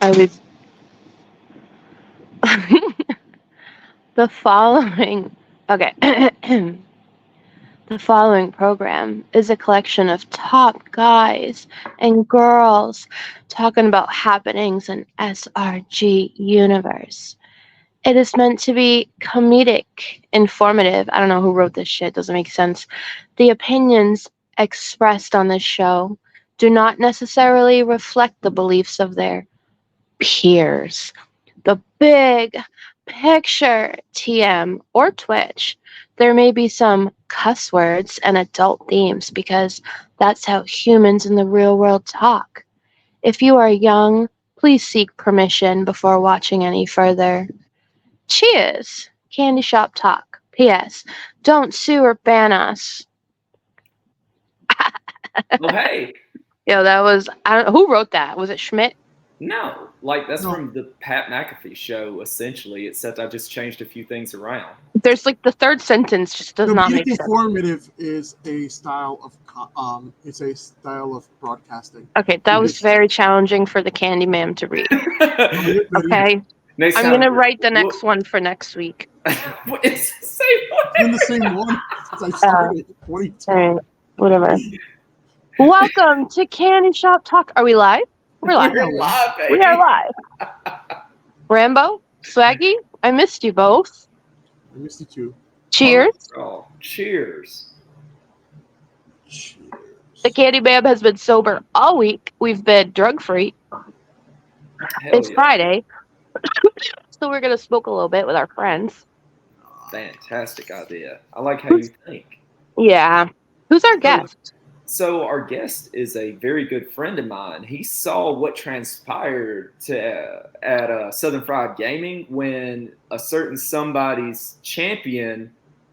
I was the following. Okay. The following program is a collection of top guys and girls talking about happenings in SRG universe. It is meant to be comedic, informative. I don't know who wrote this shit, doesn't make sense. The opinions expressed on this show do not necessarily reflect the beliefs of their peers. The big picture, TM or Twitch, there may be some cuss words and adult themes because that's how humans in the real world talk. If you are young, please seek permission before watching any further. Cheers! Candyshop Talk. P.S. Don't sue or ban us. Well, hey. Yo, that was, who wrote that? Was it Schmidt? No, like that's from the Pat McAfee show, essentially, except I just changed a few things around. There's like the third sentence just does not make sense. Informative is a style of broadcasting. Okay, that was very challenging for the Candyman to read. Okay, I'm gonna write the next one for next week. It's the same one. It's been the same one since I started. What are you all right, whatever. Welcome to Candyshop Talk. Are we live? We're live. We're live, baby. We are live. Rambo, Swaggy, I missed you both. I missed you too. Cheers. Oh, cheers. The Candyman has been sober all week. We've been drug-free. It's Friday, so we're going to smoke a little bit with our friends. Fantastic idea. I like how you think. Yeah. Who's our guest? So our guest is a very good friend of mine. He saw what transpired at Southern Fried Gaming when a certain somebody's champion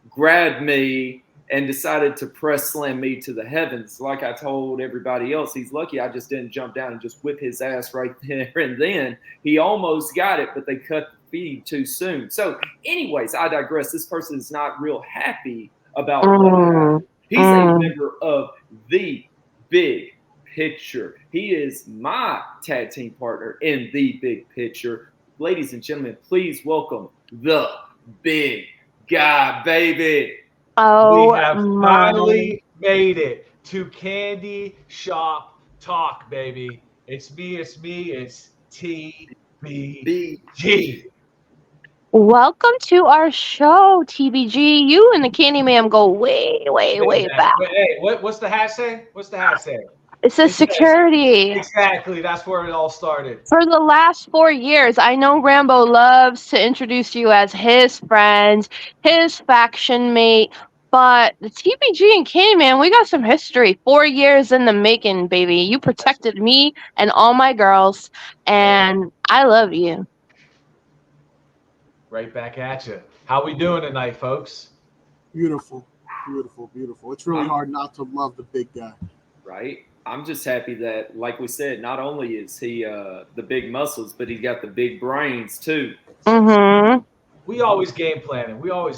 grabbed me and decided to press slam me to the heavens. Like I told everybody else, he's lucky I just didn't jump down and just whip his ass right there and then. He almost got it, but they cut the feed too soon. So anyways, I digress. This person is not real happy about what happened. He's a member of the Big Picture. He is my tag team partner in the Big Picture. Ladies and gentlemen, please welcome the Big Guy, baby. Oh, we have finally made it to Candy Shop Talk, baby. It's me, it's TBG. Welcome to our show, TBG. You and the Candyman go way back. Hey, what's the hat say? What's the hat say? It says security. Exactly. That's where it all started. For the last 4 years, I know Rambo loves to introduce you as his friend, his faction mate, but the TBG and Candyman, we got some history. 4 years in the making, baby. You protected me and all my girls, and I love you. Right back at you. How we doing tonight, folks? Beautiful. It's really hard not to love the big guy. Right? I'm just happy that, like we said, not only is he the big muscles, but he got the big brains too. Mm-hmm. We always game planning. We got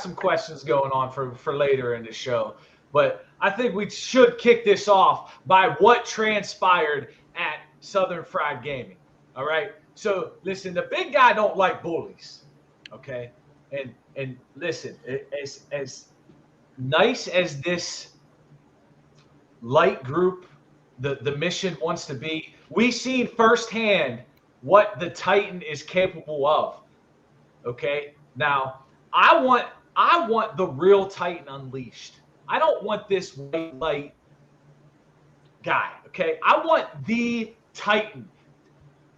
some questions going on for later in the show. But I think we should kick this off by what transpired at Southern Fried Gaming. All right. So listen, the big guy don't like bullies, okay? And listen, as nice as this light group the mission wants to be. We seen firsthand what the Titan is capable of. Okay, now I want the real Titan unleashed. I don't want this white light guy. Okay, I want the Titan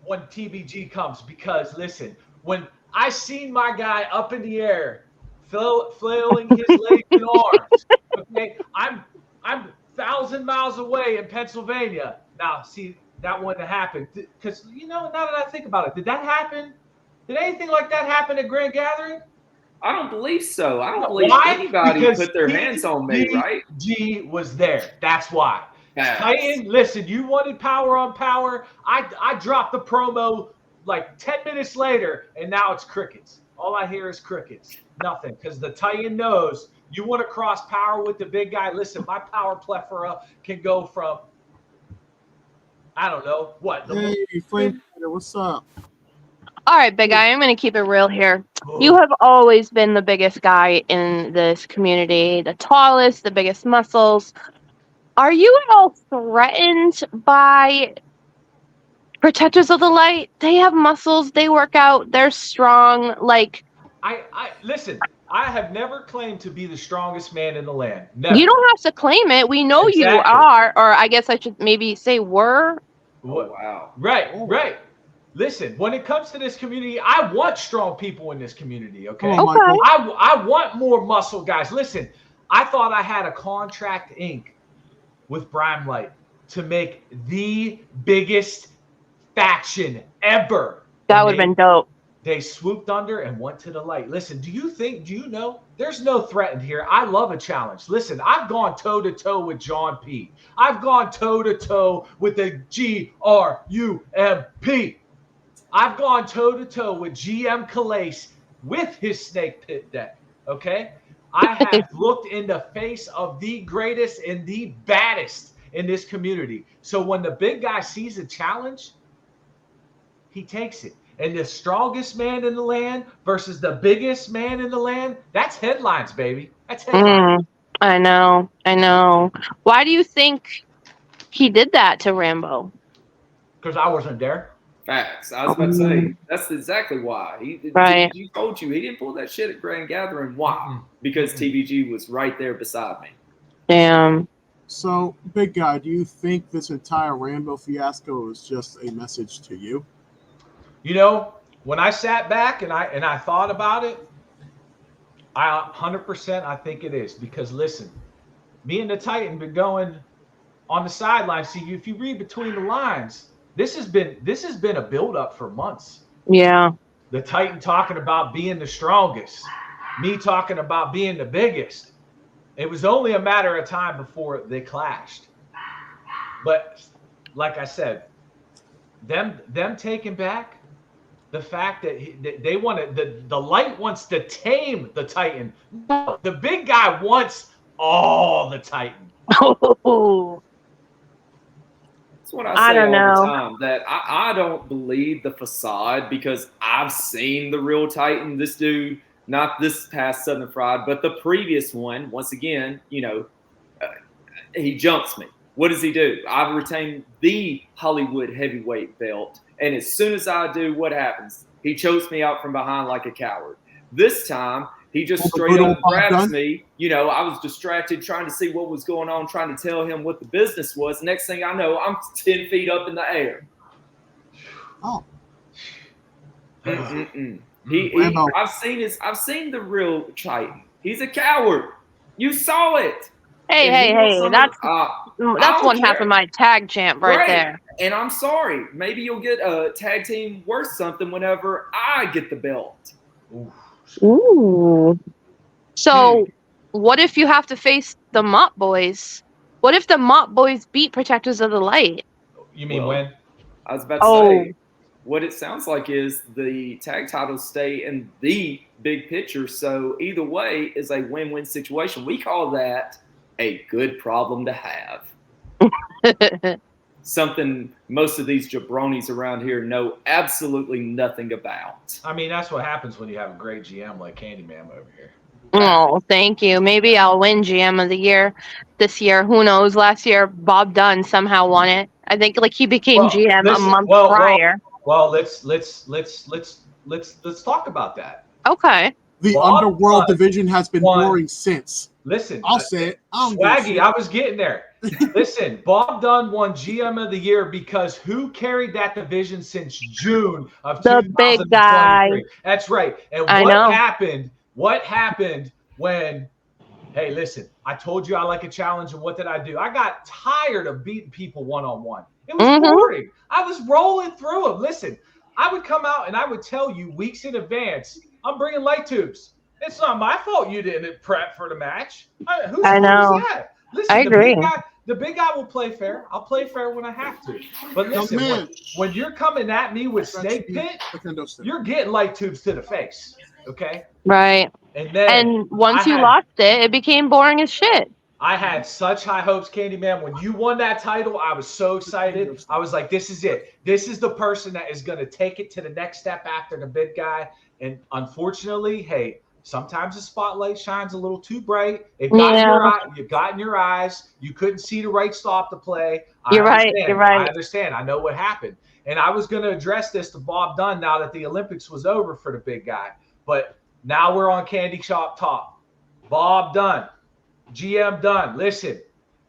when TBG comes, because listen, when I seen my guy up in the air, flailing his legs and arms. Okay, I'm 1,000 miles away in Pennsylvania. Now, see, that wouldn't happen because now that I think about it, did that happen? Did anything like that happen at Grand Gathering? I don't believe so. I don't believe Why? anybody Because put their hands on me, right? TBG was there. That's why. Facts. Titan, listen, you wanted power on power. I dropped the promo like 10 minutes later, and now it's crickets. All I hear is crickets. Nothing. Because the Titan knows you want to cross power with the big guy. Listen, my power plethora can go from, I don't know, what? Hey, Flame Fighter, what's up? All right, big guy, I'm going to keep it real here. You have always been the biggest guy in this community, the tallest, the biggest muscles. Are you at all threatened by Protectors of the Light? They have muscles, they work out, they're strong. Like, I listen, I have never claimed to be the strongest man in the land. Never. you don't have to claim it. We know you Exactly. are, or I guess I should maybe say were. Oh, wow. Right. Listen, when it comes to this community, I want strong people in this community, okay? Come on, Michael. I want more muscle guys. Listen, I thought I had a contract ink with Brimelight to make the biggest faction ever. That would have been dope. They swooped under and went to the light. Listen, do you know? There's no threatened here. I love a challenge. Listen, I've gone toe-to-toe with John P. I've gone toe-to-toe with the GRUMP. I've gone toe-to-toe with GM Calais with his Snake Pit deck, okay? I have looked in the face of the greatest and the baddest in this community. So when the big guy sees a challenge, he takes it. And the strongest man in the land versus the biggest man in the land, that's headlines, baby. That's headlines. I know. Why do you think he did that to Rambo? Because I wasn't there. Facts. I was about to say, that's exactly why. Right. TBG told you he didn't pull that shit at Grand Gathering. Why? Because TBG was right there beside me. Damn. So, big guy, do you think this entire Rambo fiasco is just a message to you? When I sat back and I thought about it, 100% I think it is. Because listen, me and the Titan been going on the sidelines. See, if you read between the lines, this has been a build-up for months. Yeah. The Titan talking about being the strongest, me talking about being the biggest. It was only a matter of time before they clashed. But like I said, them taking back the fact that they want to, the light wants to tame the Titan. No, the big guy wants all the Titan. Oh. That's what I say don't all know. the time, that I don't believe the facade, because I've seen the real Titan. This dude, not this past Southern Fried, but the previous one, once again, he jumps me. What does he do? I've retained the Hollywood heavyweight belt, and as soon as I do, what happens? He chokes me out from behind like a coward. This time, he just straight up grabs me. I was distracted trying to see what was going on, trying to tell him what the business was. Next thing I know, I'm 10 feet up in the air. Oh. I've seen the real Titan. He's a coward. You saw it. Hey, that's one half of my tag champ right there. And I'm sorry. Maybe you'll get a tag team worth something whenever I get the belt. Ooh. So, what if you have to face the Mott Boys? What if the Mott Boys beat Protectors of the Light? You mean when? I was about to say, what it sounds like is the tag titles stay in the big picture. So either way is a win-win situation. We call that a good problem to have. Something most of these jabronis around here know absolutely nothing about. I mean, that's what happens when you have a great GM like Candyman over here. Oh, thank you. Maybe I'll win GM of the year this year. Who knows? Last year, Bob Dunn somehow won it. I think like he became Well, GM a listen. month Well. prior. Well. Let's talk about that. Okay. The Bob underworld Dunn division has been won. boring since. Listen, I'll say it. I don't give a Swaggy, shit. I was getting there. Listen, Bob Dunn won GM of the year because who carried that division since June of The big guy. 2023? That's right. And I what know. happened? What happened when? Hey, listen, I told you I like a challenge, and what did I do? I got tired of beating people one-on-one. It was Mm-hmm. boring. I was rolling through them. Listen, I would come out and I would tell you weeks in advance, I'm bringing light tubes. It's not my fault you didn't prep for the match. Whose I fault is know. that? I Listen, agree. the big guy will play fair. I'll play fair when I have to. But Young listen, man, when you're coming at me with that should snake be pit, a kendo stick. you're getting light tubes to the face. Okay? Right. And then And once you had lost it, it became boring as shit. I had such high hopes, Candyman. When you won that title, I was so excited. I was like, this is it. This is the person that is going to take it to the next step after the big guy. And unfortunately, hey, sometimes the spotlight shines a little too bright. It got in Yeah. your eye. You got in your eyes. You couldn't see the right stop to play. I You're right. understand. You're right. I understand. I know what happened. And I was going to address this to Bob Dunn now that the Olympics was over for the big guy. But now we're on Candyshop Talk. Bob Dunn. GM Dunn. Listen,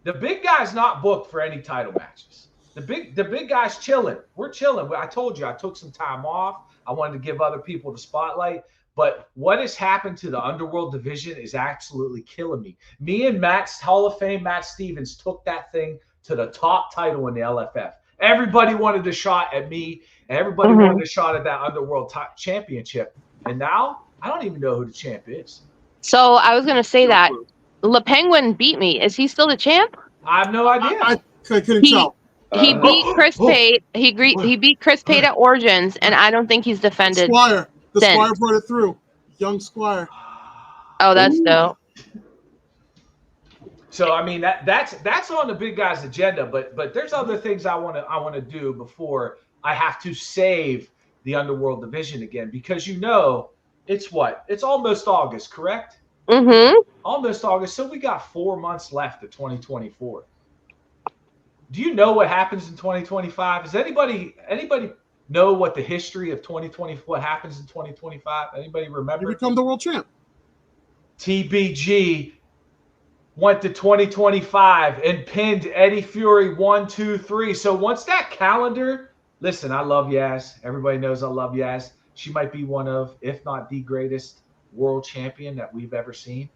the big guy's not booked for any title matches. The big guy's chilling. We're chilling. I told you I took some time off. I wanted to give other people the spotlight. But what has happened to the underworld division is absolutely killing me. Me and Matt's Hall of Fame, Matt Stevens, took that thing to the top title in the LFF. Everybody wanted a shot at me. And everybody wanted a shot at that underworld championship. And now I don't even know who the champ is. So I was gonna say that Le Penguin beat me. Is he still the champ? I have no idea. I couldn't tell. He beat Chris Pate. He beat Chris Pate at Origins, and I don't think he's defended. Squire. The since. Squire brought it through. Young Squire. Oh, that's dope. So I mean that's on the big guy's agenda, but there's other things I want to do before I have to save the underworld division again, because it's what? It's almost August, correct? Mm-hmm. Almost August. So we got 4 months left of 2024. Do you know what happens in 2025? Does anybody know what the history of 2020, what happens in 2025? Anybody remember? You become the world champ. TBG went to 2025 and pinned Eddie Fury 1, 2, 3. So once that calendar, listen, I love Yaz. Everybody knows I love Yaz. She might be one of, if not the greatest world champion that we've ever seen.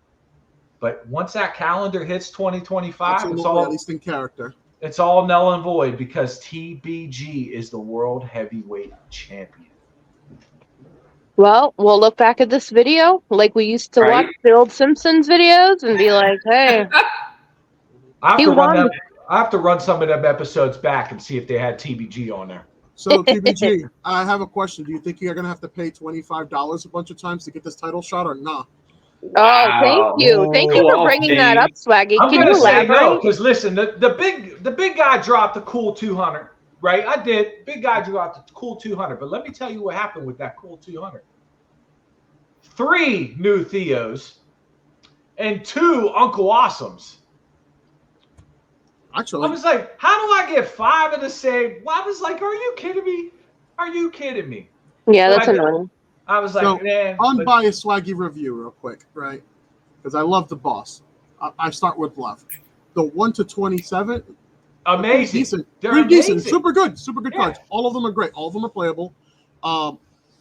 But once that calendar hits 2025, at least in character. It's all null and void, because TBG is the world heavyweight champion. Well, we'll look back at this video like we used to watch the old Simpsons videos and be like, hey. I have to run some of them episodes back and see if they had TBG on there. So, TBG, I have a question. Do you think you're going to have to pay $25 a bunch of times to get this title shot or not? Oh, thank you. Thank you for bringing that up, Swaggy. I'm Can you elaborate? No, because listen, the big guy dropped the cool 200, right? I did. Big guy dropped the cool 200. But let me tell you what happened with that cool 200. 3 new Theos and 2 Uncle Awesomes. Actually, I was like, how do I get 5 of the same? Well, I was like, are you kidding me? Are you kidding me? Yeah, that's annoying. I was like, man. Unbiased Swaggy review real quick, right? Because I love the boss. I start with love. The 1 to 27. Amazing. Decent. They're pretty amazing. Decent. Super good. Super good cards. All of them are great. All of them are playable. I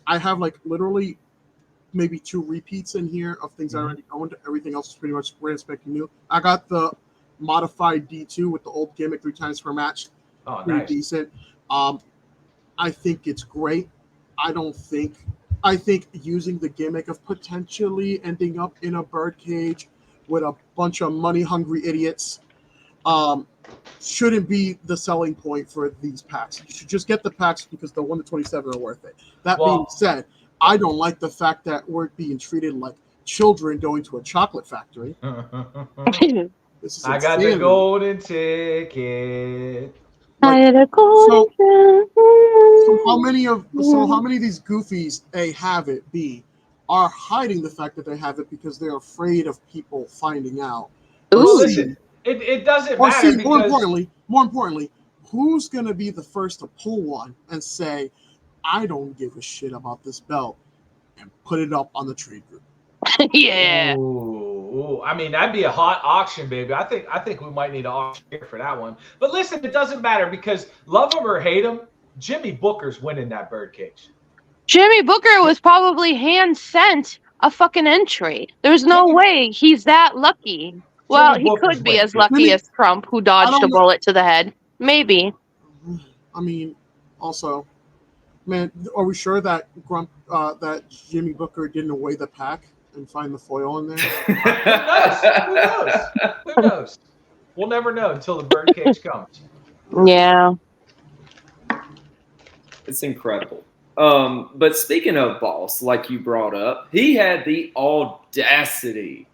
have like literally maybe 2 repeats in here of things I already owned. Everything else is pretty much brand spanking new. I got the modified D2 with the old gimmick 3 times per match. Oh, pretty nice. Decent. I think it's great. I think using the gimmick of potentially ending up in a birdcage with a bunch of money-hungry idiots shouldn't be the selling point for these packs. You should just get the packs because the 1 to 27 are worth it. That being said, I don't like the fact that we're being treated like children going to a chocolate factory. This is I got the golden ticket. So how many of these goofies, A, have it, B, are hiding the fact that they have it because they're afraid of people finding out. Well, Ooh. listen, it doesn't Or matter see, more because importantly, who's going to be the first to pull one and say, I don't give a shit about this belt, and put it up on the trade group? Yeah. Ooh, I mean, that'd be a hot auction, baby. I think we might need an auction here for that one. But listen, it doesn't matter because love him or hate him, Jimmy Booker's winning that birdcage. Jimmy Booker was probably hand sent a fucking entry. There's no Jimmy- way he's that lucky. Well, Jimmy he Booker's could be winning. as lucky Jimmy- as Trump, who I dodged a don't know. bullet to the head. Maybe. I mean, also, man, are we sure that that Jimmy Booker didn't weigh the pack and find the foil in there? Who knows? Who knows? We'll never know until the birdcage comes. Yeah. It's incredible. But speaking of Boss, like you brought up, he had the audacity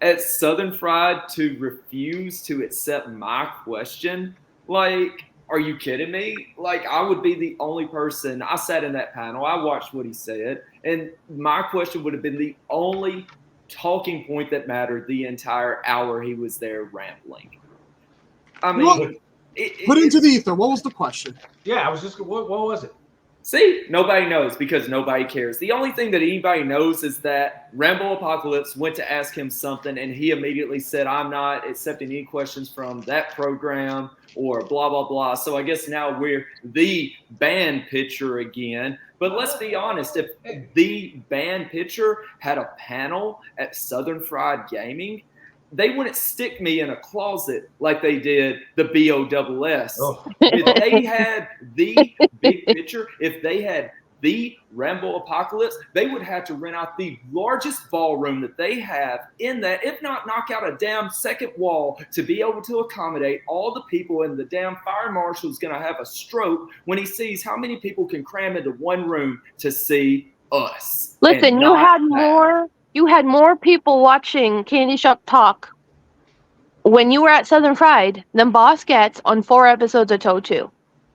at Southern Fried to refuse to accept my question. Like, are you kidding me? Like, I would be the only person. I sat in that panel. I watched what he said, and my question would have been the only talking point that mattered the entire hour he was there rambling. I mean, Look, put it into the ether. What was the question? Yeah, I was just. What was it? See, nobody knows because nobody cares. The only thing that anybody knows is that Rambo Apocalypse went to ask him something, and he immediately said, I'm not accepting any questions from that program or blah, blah, blah. So I guess now we're the band pitcher again. But let's be honest, if the band pitcher had a panel at Southern Fried Gaming, they wouldn't stick me in a closet like they did the BOSS. Oh. If they had the big picture, if they had the Rambo Apocalypse, they would have to rent out the largest ballroom that they have in that, if not knock out a damn second wall to be able to accommodate all the people, and the damn fire marshal is going to have a stroke when he sees how many people can cram into one room to see us. Listen, you had more people watching Candyshop Talk when you were at Southern Fried than Boss gets on 4 episodes of TOE2.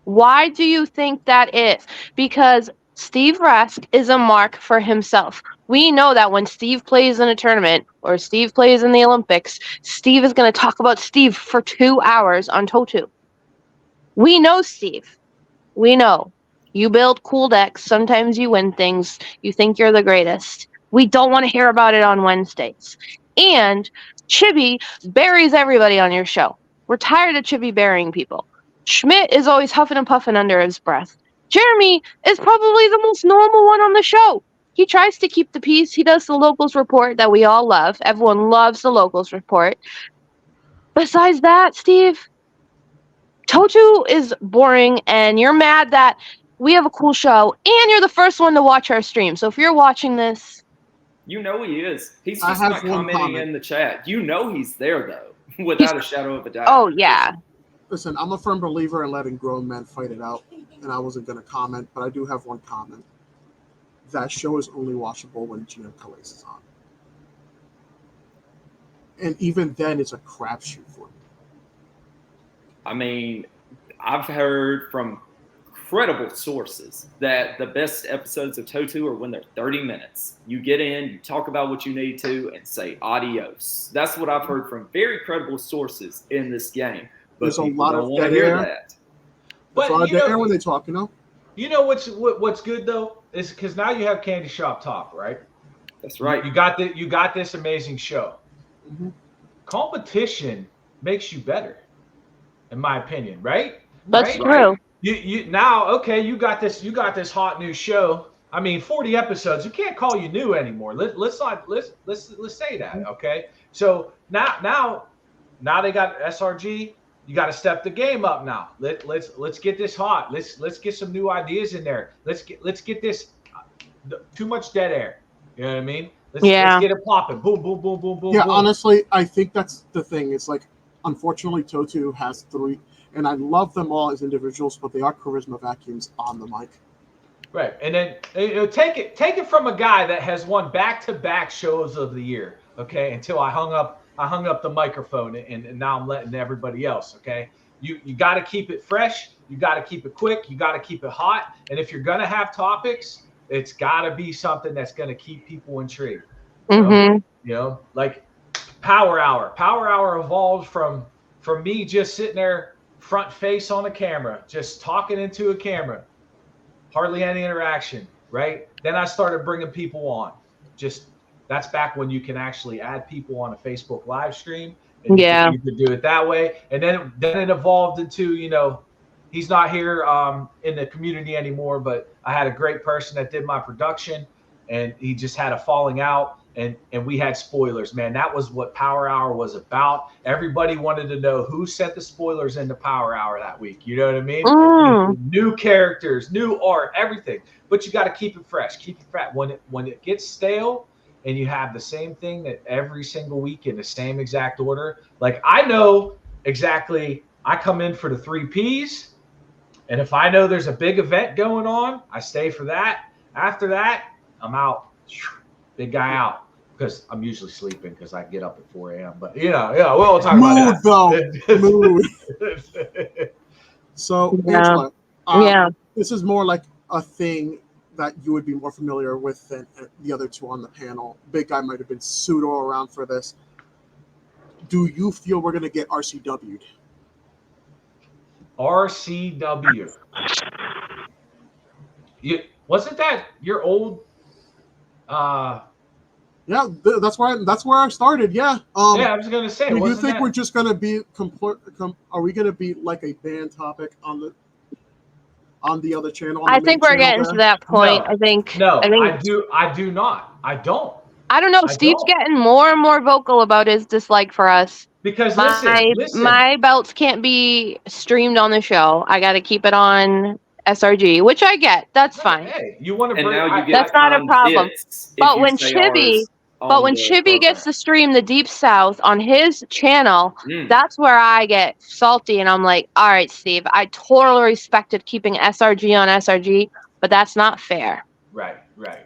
Why do you think that is? Because Steve Rask is a mark for himself. We know that when Steve plays in a tournament or Steve plays in the Olympics, Steve is going to talk about Steve for 2 hours on TOE2. We know Steve. We know. You build cool decks. Sometimes you win things. You think you're the greatest. We don't want to hear about it on Wednesdays. And Chibi buries everybody on your show. We're tired of Chibi burying people. Schmidt is always huffing and puffing under his breath. Jeremy is probably the most normal one on the show. He tries to keep the peace. He does the locals report that we all love. Everyone loves the locals report. Besides that, Steve, TOE2 is boring, and you're mad that we have a cool show, and you're the first one to watch our stream. So if you're watching this, you know he is. He's I just have not one commenting comment. in the chat. You know he's there, though, without a shadow of a doubt. oh yeah, Listen, I'm a firm believer in letting grown men fight it out, and I wasn't going to comment, but I do have one comment. That show is only watchable when Gina Calais is on. And even then, it's a crapshoot for me. I mean, I've heard from credible sources that the best episodes of TOE2 are when they're 30 minutes. You get in, you talk about what you need to, and say adios. That's what I've heard from very credible sources in this game. But There's a people lot don't of want to dead hear air. that. That's all dead air when they talk, you know? You know what's good though is because now you have Candyshop Talk, right? That's right. You got this amazing show. Mm-hmm. Competition makes you better, in my opinion, right? that's right? true. You now okay. You got this hot new show. I mean, 40 episodes. You can't call you new anymore. Let's say that, okay? So now they got SRG. You got to step the game up now. Let's get this hot. Let's get some new ideas in there. Let's get this. Too much dead air. You know what I mean? Let's get it popping. Boom, boom, boom, boom, boom. Yeah, boom. honestly, I think that's the thing. It's like, unfortunately, TOE2 has 3, and I love them all as individuals, but they are charisma vacuums on the mic. Right, and then take it from a guy that has won back-to-back shows of the year. Okay, until I hung up the microphone, and now I'm letting everybody else. Okay, you got to keep it fresh. You got to keep it quick. You got to keep it hot. And if you're gonna have topics, It's got to be something that's going to keep people intrigued. Like Power Hour. Power Hour evolved from me just sitting there front face on a camera, just talking into a camera, hardly any interaction, right? Then I started bringing people on. Just that's back when you can actually add people on a Facebook live stream, and you could do it that way. And then it evolved into, he's not here in the community anymore, but I had a great person that did my production, and he just had a falling out, and we had spoilers, man. That was what Power Hour was about. Everybody wanted to know who sent the spoilers into Power Hour that week. You know what I mean? New characters, new art, everything. But you got to keep it fresh. Keep it fresh. When it gets stale and you have the same thing that every single week in the same exact order, like I know exactly, I come in for the 3 Ps. And if I know there's a big event going on, I stay for that. After that, I'm out. Big guy out. Because I'm usually sleeping because I get up at 4 a.m. But we'll talk about that. Mood. So, Angela, this is more like a thing that you would be more familiar with than the other two on the panel. Big guy might have been pseudo around for this. Do you feel we're going to get RCW'd? RCW. Wasn't that your old? Yeah, that's where I started. Yeah. I was gonna say. Do you think we're just gonna be are we gonna be like a band topic on the other channel? I think we're getting to that point. No, I do not. I don't. I don't know. Steve's getting more and more vocal about his dislike for us. Because listen. My belts can't be streamed on the show. I got to keep it on SRG, which I get. That's fine. Hey, you want to bring? That's not a problem. But when Chibi gets to stream the Deep South on his channel, that's where I get salty, and I'm like, all right, Steve, I totally respected keeping SRG on SRG, but that's not fair. Right.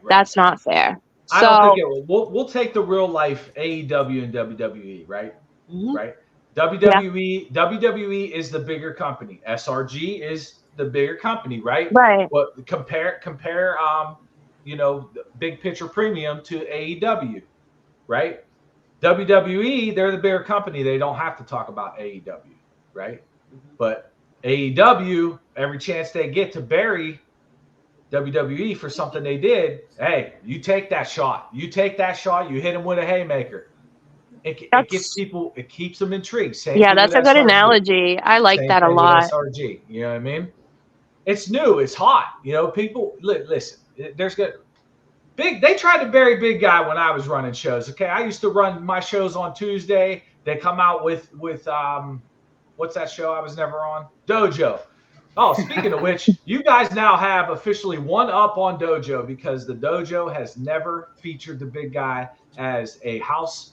That's not fair. I don't think it will. We'll take the real life AEW and WWE, right? Mm-hmm. Right. WWE is the bigger company. SRG is the bigger company, right? Right. But compare big picture premium to AEW, right? WWE, they're the bigger company. They don't have to talk about AEW, right? But AEW, every chance they get to bury WWE for something they did, hey, you take that shot. You hit them with a haymaker. It gets people, it keeps them intrigued. That's a good analogy. I like that a lot. SRG, you know what I mean? It's new, it's hot. People listen. There's good. They tried to bury Big Guy when I was running shows. Okay, I used to run my shows on Tuesday. They come out with what's that show I was never on? Dojo. Oh, speaking of which, you guys now have officially one up on Dojo because the Dojo has never featured the Big Guy as a house.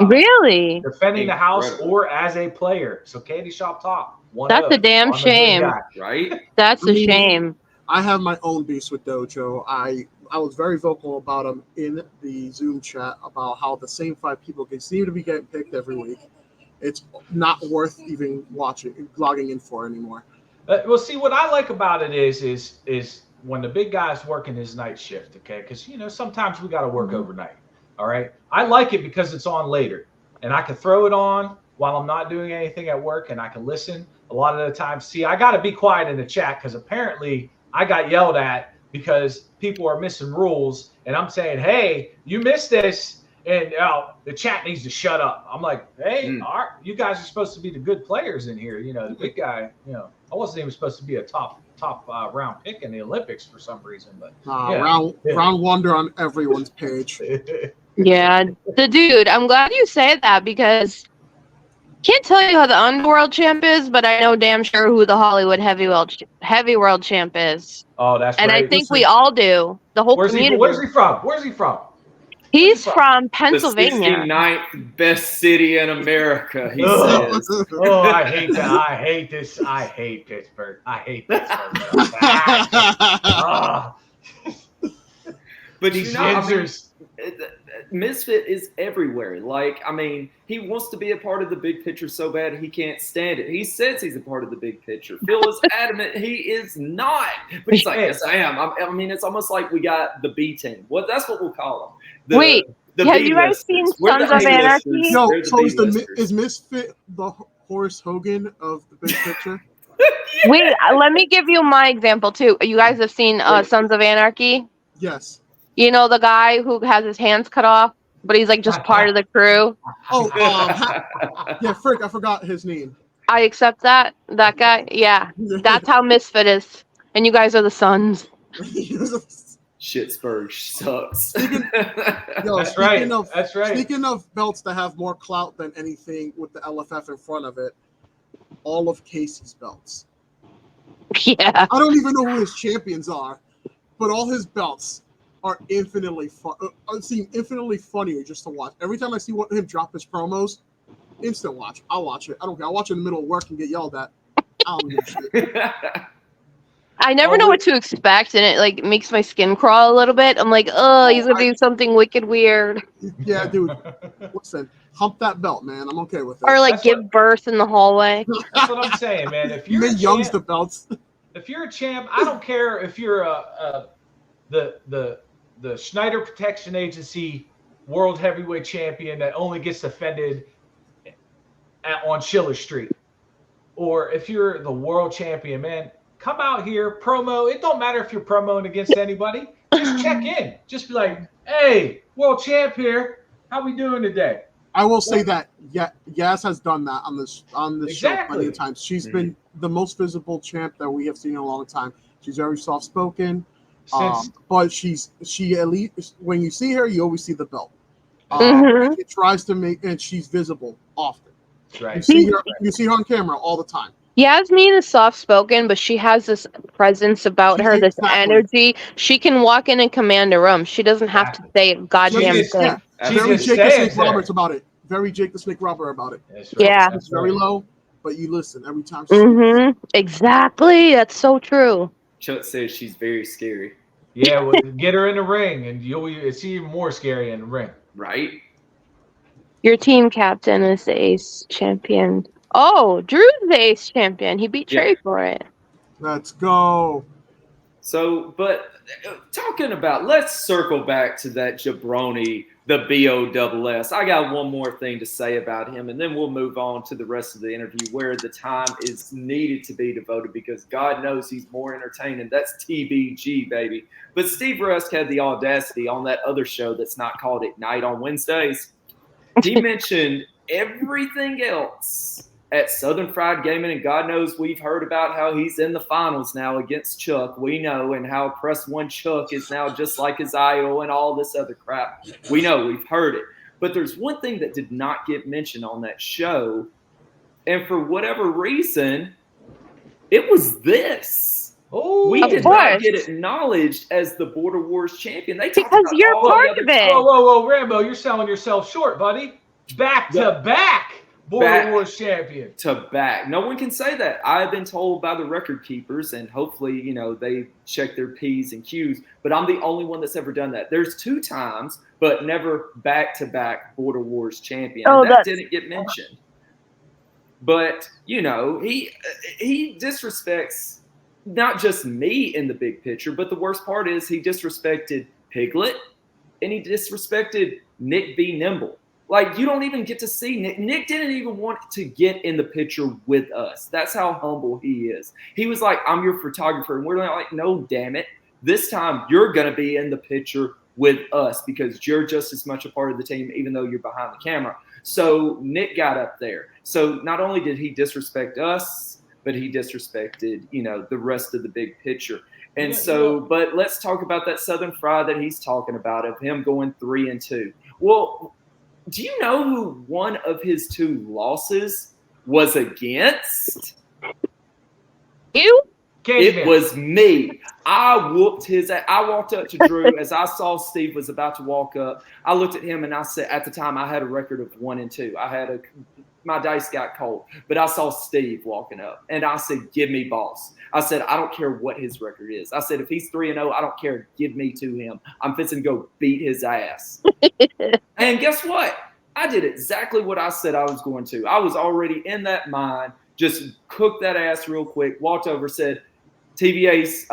Really? Defending the house or as a player. So Candyshop Talk. That's a damn shame. Right? That's a shame. I have my own beefs with Dojo. I was very vocal about them in the Zoom chat about how the same 5 people seem to be getting picked every week. It's not worth even logging in for anymore. Well, see, what I like about it is when the Big Guy's working his night shift, okay? Because, sometimes we got to work overnight, all right? I like it because it's on later, and I can throw it on while I'm not doing anything at work, and I can listen. A lot of the time, see, I got to be quiet in the chat because apparently I got yelled at because people are missing rules, and I'm saying, hey, you missed this, and the chat needs to shut up. I'm like, hey, all right, you guys are supposed to be the good players in here. The Big Guy, I wasn't even supposed to be a top round pick in the Olympics for some reason, but round wonder on everyone's page. Yeah, the dude. I'm glad you say that because can't tell you how the underworld champ is, but I know damn sure who the Hollywood heavy world champ is. Oh, that's and right. I think we all do. The whole community. Where's he from? He's from Pennsylvania. The 69th best city in America, he says. Oh, I hate that. I hate this. I hate Pittsburgh. I hate Pittsburgh. But these answers. Misfit is everywhere. Like, I mean, he wants to be a part of the big picture so bad he can't stand it. He says he's a part of the big picture. Phil is adamant he is not. But he's like, yes, I am. I mean, it's almost like we got the B team. Well, that's what we'll call them. Wait, the have B you guys seen listers. We're Sons the of A Anarchy? listers. No, They're the so B is listers. Misfit the Horace Hogan of the big picture? Wait, let me give you my example too. You guys have seen Sons of Anarchy? Yes. You know the guy who has his hands cut off, but he's like just part of the crew. Oh, yeah, frick, I forgot his name. I accept that. That guy. Yeah, that's how Misfit is. And you guys are the Sons. Shittsburg sucks. That's right. That's right. Speaking of belts that have more clout than anything with the LFF in front of it, all of Casey's belts. Yeah. I don't even know who his champions are, but all his belts are infinitely fun. Seem infinitely funnier just to watch. Every time I see him drop his promos, instant watch. I'll watch it. I don't care. I'll watch it in the middle of work and get yelled at. I don't give a shit. I never know what to expect, and it like makes my skin crawl a little bit. I'm like, oh, he's gonna do something wicked weird, Yeah, dude. Listen, hump that belt, man. I'm okay with it. or like That's give birth in the hallway. That's what I'm saying, man. If you're Min a Young's champ, the belts. if you're a champ, I don't care if you're the Schneider Protection Agency World Heavyweight Champion that only gets defended on Schiller Street, or if you're the World Champion, man. Come out here, promo. It don't matter if you're promoting against anybody. Just check in. Just be like, hey, world champ here. How we doing today? I will say that Yaz has done that on this show Exactly. many times. She's been the most visible champ that we have seen in a long time. She's very soft spoken, but she at least when you see her, you always see the belt. She tries to make, and she's visible often. That's right. You see her on camera all the time. Yasmin is soft spoken, but she has this presence about her, this energy. She can walk in and command a room. She doesn't have to say a goddamn thing. Very Jake the Snake Roberts about it. Very Jake the Snake Robert about it. That's right. Yeah. It's very low, but you listen every time. Exactly. That's so true. Chuck says she's very scary. Yeah, well, get her in the ring, and it's even more scary in the ring. Right? Your team captain is the Ace champion. Oh, Drew's the Ace champion. He beat Trey for it. Let's go. So, but talking about, let's circle back to that jabroni, the BOSS. I got one more thing to say about him, and then we'll move on to the rest of the interview where the time is needed to be devoted because God knows he's more entertaining. That's TBG, baby. But Steve Rusk had the audacity on that other show that's not called Ignite on Wednesdays. He mentioned everything else at Southern Fried Gaming, and God knows we've heard about how he's in the finals now against Chuck. We know, and how Press One Chuck is now just like his IO and all this other crap. We know, we've heard it. But there's one thing that did not get mentioned on that show, and for whatever reason, it was this. Oh, we did not get acknowledged as the Border Wars champion. They because you're part of it. Whoa, Rambo, you're selling yourself short, buddy. Back to back. Border Wars champion. To back. No one can say that. I've been told by the record keepers, and hopefully, they check their P's and Q's, but I'm the only one that's ever done that. There's 2 times, but never back-to-back Border Wars champion. Oh, that didn't get mentioned. But, he disrespects not just me in the big picture, but the worst part is he disrespected Piglet, and he disrespected Nick B. Nimble. Like, you don't even get to see Nick. Nick didn't even want to get in the picture with us. That's how humble he is. He was like, I'm your photographer. And we're like, no, damn it. This time you're going to be in the picture with us because you're just as much a part of the team, even though you're behind the camera. So Nick got up there. So not only did he disrespect us, but he disrespected, the rest of the big picture. And but let's talk about that Southern Fried that he's talking about, of him going 3-2. Well, do you know who one of his 2 losses was against? You? It was me. I whooped his ass. I walked up to Drew as I saw Steve was about to walk up. I looked at him and I said, at the time I had a record of 1-2. I had my dice got cold. But I saw Steve walking up, and I said, "Give me boss." I said, "I don't care what his record is." I said, "If he's 3-0, I don't care. Give me to him. I'm fixing to go beat his ass." And guess what? I did exactly what I said I was going to. I was already in that mind. Just cooked that ass real quick. Walked over, said, "TBA's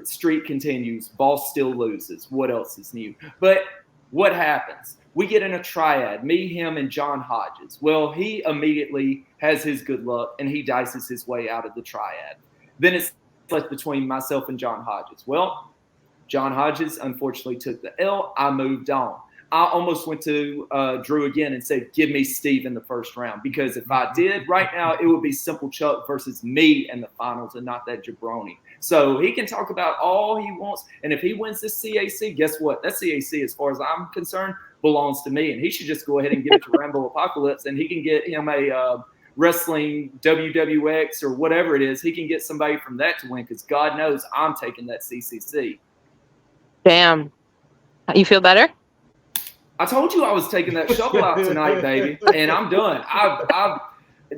streak continues. Boss still loses. What else is new?" But what happens? We get in a triad, me, him, and John Hodges. Well, he immediately has his good luck, and he dices his way out of the triad. Then it's left between myself and John Hodges. Well, John Hodges unfortunately took the L. I moved on. I almost went to Drew again and said, "Give me Steve in the first round." Because if I did right now, it would be Simple Chuck versus me in the finals and not that jabroni. So he can talk about all he wants. And if he wins this CAC, guess what? That CAC, as far as I'm concerned, belongs to me. And he should just go ahead and give it to Rambo Apocalypse, and he can get him a wrestling WWX or whatever it is. He can get somebody from that to win, because God knows I'm taking that CCC. Damn. You feel better? I told you I was taking that shovel out tonight, baby, and I'm done.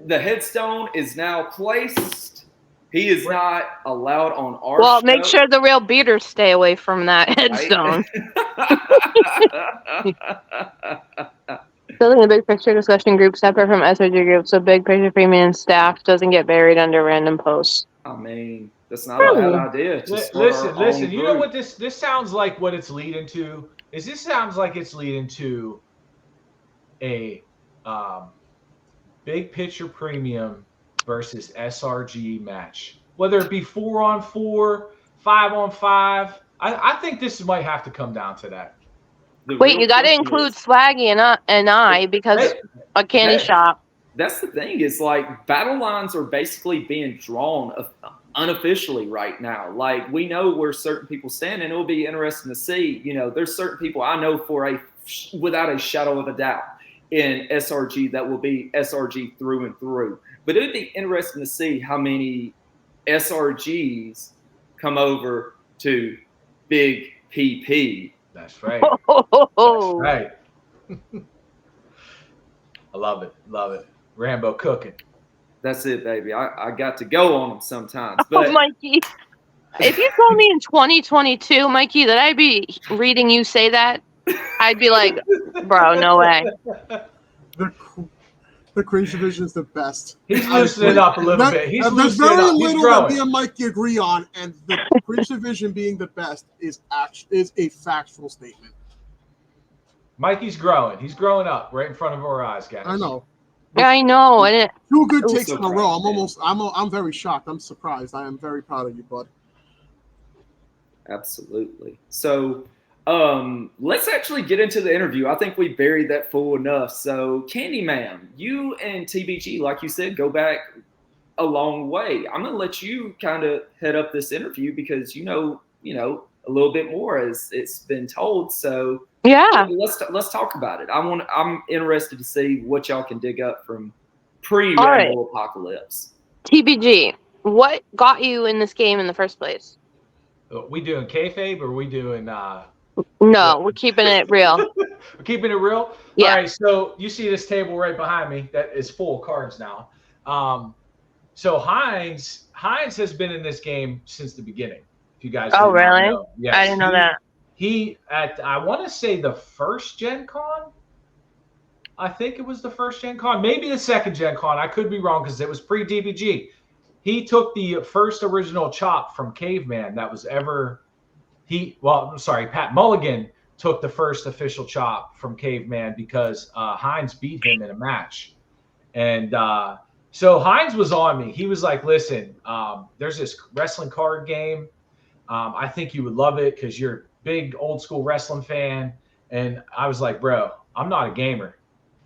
The headstone is now placed. He is not allowed on our Well, show. make sure the real beaters stay away from that headstone. Building a big picture discussion group separate from SRG group, so big picture premium staff doesn't get buried under random posts. I mean, that's not a bad idea. Listen. You know what this sounds like? What it's leading to is this sounds like it's leading to a big picture premium versus SRG match, whether it be 4-on-4, 5-on-5. I think this might have to come down to that. Wait, you got to include Swaggy and I because a candy shop. That's the thing. Is like battle lines are basically being drawn unofficially right now. Like, we know where certain people stand, and it'll be interesting to see. You know, there's certain people I know without a shadow of a doubt in SRG that will be SRG through and through. But it'd be interesting to see how many SRGs come over to Big PP. That's right. That's right. I love it. Love it. Rambo cooking. That's it, baby. I got to go on them sometimes. But Mikey, if you told me in 2022, Mikey, that I'd be reading you say that, I'd be like, bro, no way. The Cringe Division is the best. He's loosening up a little bit. He's loosening up. There's very He's little growing. that me and Mikey agree on, and the Cringe Division being the best is a factual statement. Mikey's growing. He's growing up right in front of our eyes, guys. I know. Yeah, I know. And Two good takes so in a row. proud, I'm very shocked. I'm surprised. I am very proud of you, bud. Absolutely. So let's actually get into the interview. I think we buried that full enough. So Candyman, you and TBG, like you said, go back a long way. I'm gonna let you kind of head up this interview because you know a little bit more as it's been told. So yeah, let's talk about it. I'm interested to see what y'all can dig up from pre-Rambo Apocalypse. TBG, what got you in this game in the first place? We doing kayfabe or we doing? No, we're keeping it real. We're keeping it real. Yeah. All right. So you see this table right behind me that is full of cards now. So Hines has been in this game since the beginning. If you guys. Oh, really? Know. Yes. I didn't know that. He at I want to say the first Gen Con. I think it was the first Gen Con, maybe the second Gen Con. I could be wrong because it was pre-DBG. He took the first original chop from Caveman that was ever. Pat Mulligan took the first official chop from Caveman because Hines beat him in a match. And so Hines was on me. He was like, listen, there's this wrestling card game. I think you would love it because you're a big old school wrestling fan. And I was like, bro, I'm not a gamer.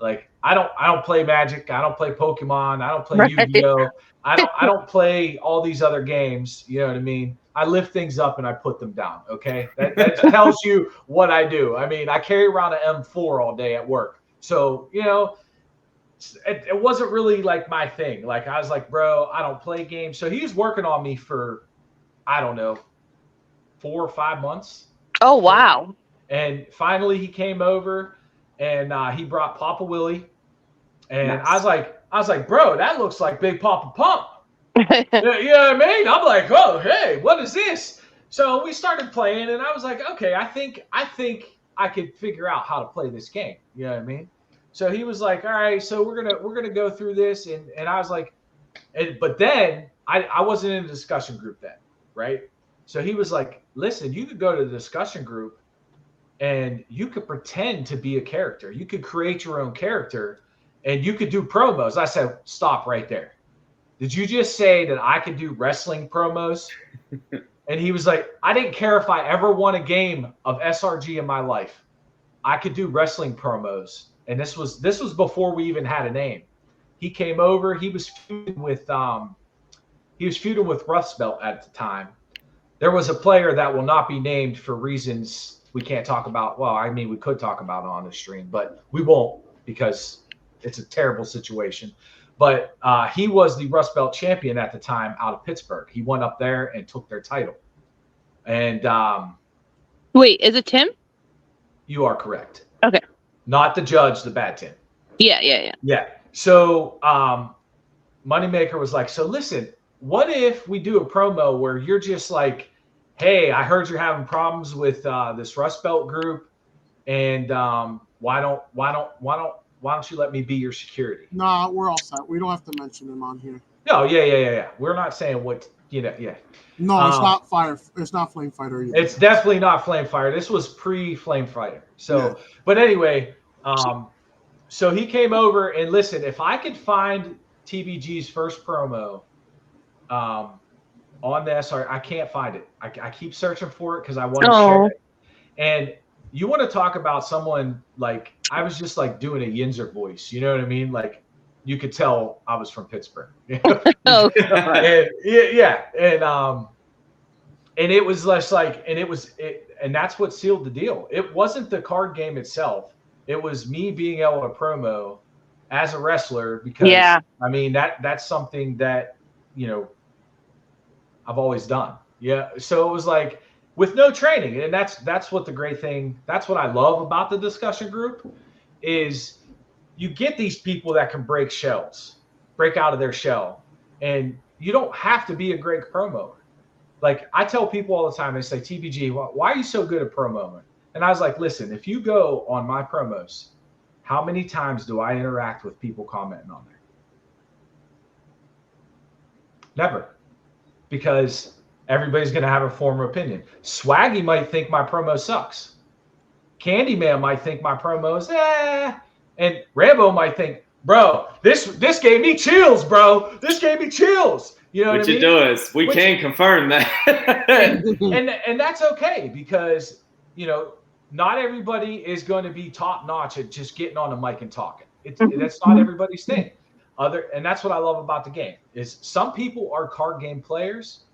Like, I don't play Magic. I don't play Pokemon. I don't play Yu-Gi-Oh. I don't play all these other games. You know what I mean? I lift things up and I put them down. Okay. That tells you what I do. I mean, I carry around an M4 all day at work. So, it wasn't really like my thing. Like, I was like, bro, I don't play games. So he was working on me for, I don't know, 4 or 5 months. Oh, wow. And finally he came over and he brought Papa Willie. And nice. I was like, I was like, bro, that looks like Big Papa Pump. You know what I mean? I'm like, oh, hey, what is this? So we started playing, and I was like, okay, I think I could figure out how to play this game. You know what I mean? So he was like, all right, so we're gonna go through this, and I was like, but then I wasn't in a discussion group then, right? So he was like, listen, you could go to the discussion group and you could pretend to be a character. You could create your own character and you could do promos. I said, stop right there. Did you just say that I could do wrestling promos? And he was like, I didn't care if I ever won a game of SRG in my life. I could do wrestling promos. And this was before we even had a name. He came over. He was feuding with Rust Belt at the time. There was a player that will not be named for reasons we can't talk about. Well, I mean, we could talk about it on the stream, but we won't because it's a terrible situation. But he was the Rust Belt champion at the time out of Pittsburgh. He went up there and took their title. And Wait, is it Tim? you are correct. Okay. Not the judge, the bad Tim. Yeah. Yeah. So Moneymaker was like, so listen, what if we do a promo where you're just like, hey, I heard you're having problems with this Rust Belt group, and why don't you let me be your security? Nah, we're all set. We don't have to mention him on here. No, yeah. We're not saying what yeah. No, it's not fire. It's not Flame Fighter either. It's definitely not Flame Fighter. This was pre-Flame Fighter. So, But anyway, so he came over and listen. If I could find TBG's first promo on the SR, I can't find it. I keep searching for it because I want to share it. And you want to talk about someone like I was just like doing a Yinzer voice. You know what I mean? Like you could tell I was from Pittsburgh. Oh, and it was less like, and that's what sealed the deal. It wasn't the card game itself. It was me being able to promo as a wrestler because I mean that's something that I've always done. Yeah, so it was like with no training, and that's what the great thing. That's what I love about the discussion group is you get these people that can break out of their shell, and you don't have to be a great promoter. Like I tell people all the time, they say, TBG, why are you so good at promoting? And I was like, listen, if you go on my promos, how many times do I interact with people commenting on there? Never. Because everybody's going to have a form of opinion. Swaggy might think my promo sucks. Candyman might think my promos, and Rambo might think, bro, this gave me chills, bro. This gave me chills. You know what I mean? Which it does. We can confirm that. and that's okay because, not everybody is going to be top notch at just getting on the mic and talking. That's not everybody's thing. And that's what I love about the game is some people are card game players.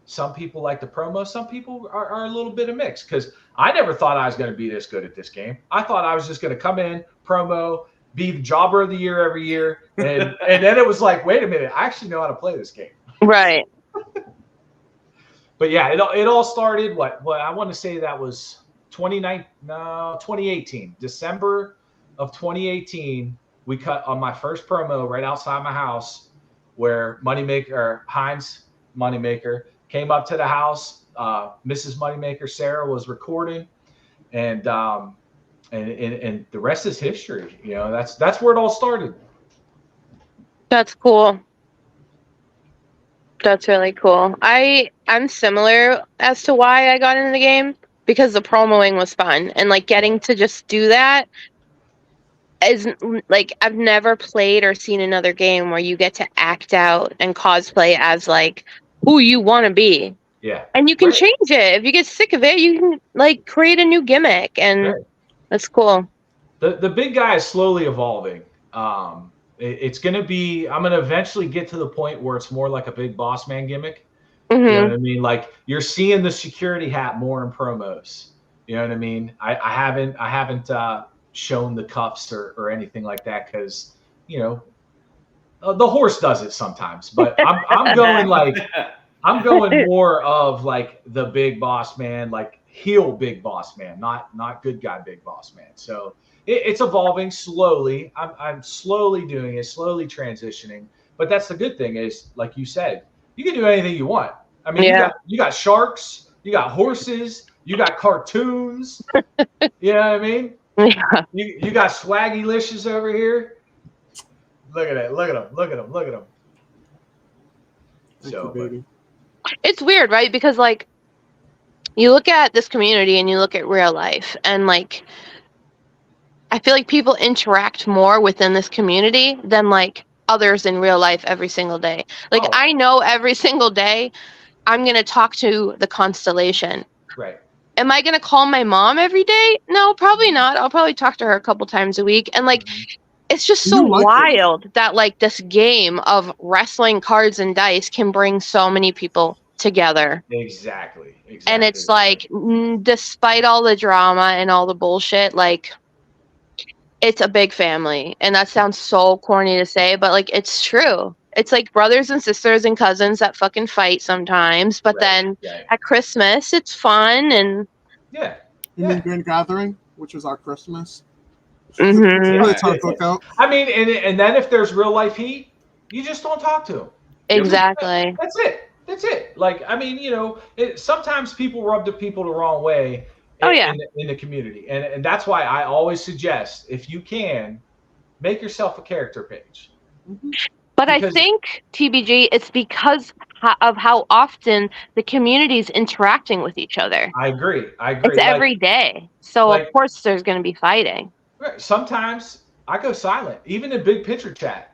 Some people like the promo. Some people are a little bit of mix because I never thought I was going to be this good at this game. I thought I was just going to come in, promo, be the jobber of the year every year. And then it was like, wait a minute, I actually know how to play this game. right. But yeah, it all started, what I want to say that was 2018. December of 2018, we cut on my first promo right outside my house where Heinz Moneymaker came up to the house. Mrs. Moneymaker, Sarah, was recording, and the rest is history. That's where it all started. That's cool. That's really cool. I'm similar as to why I got into the game because the promoing was fun and like getting to just do that is like I've never played or seen another game where you get to act out and cosplay as like who you want to be. Yeah. And you can change it. If you get sick of it, you can like create a new gimmick and that's cool. The big guy is slowly evolving. It's going to be, I'm going to eventually get to the point where it's more like a big boss man gimmick. Mm-hmm. You know what I mean? Like you're seeing the security hat more in promos. You know what I mean? I haven't shown the cuffs or anything like that because, the horse does it sometimes, but I'm going more of like the big boss man, like heel big boss man, not good guy big boss man. So it's evolving slowly. I'm slowly doing it, slowly transitioning. But that's the good thing is, like you said, you can do anything you want. I mean, Yeah. you got sharks, you got horses, you got cartoons. You know what I mean? Yeah. You got swaggy licious over here. Look at that! Look at them! Look at them! Look at them! Thank you, baby. It's weird, right? Because like you look at this community and you look at real life, and like I feel like people interact more within this community than like others in real life every single day. Like Oh, I know every single day I'm going to talk to the constellation. right. Am I going to call my mom every day? No, probably not. I'll probably talk to her a couple times a week. And like Mhm. it's just so You like it. wild that like this game of wrestling cards and dice can bring so many people together. Exactly. And Exactly. it's like despite all the drama and all the bullshit, like it's a big family. And that sounds so corny to say, but like it's true. It's like brothers and sisters and cousins that fucking fight sometimes, but Right. then Right. at Christmas it's fun and Yeah. You mean Yeah. Grand Gathering, which is our Christmas? mhm, It's our cookout. I mean, and then if there's real life heat, you just don't talk to them. exactly. That's it. That's it. Like, I mean, sometimes people rub the people the wrong way Oh yeah. in the community, and that's why I always suggest, if you can, make yourself a character page. But I Because think TBG it's because of how often the community's interacting with each other. I agree. I It's agree. every day. So of Like course there's going to be fighting. sometimes I go silent, even in big picture chat.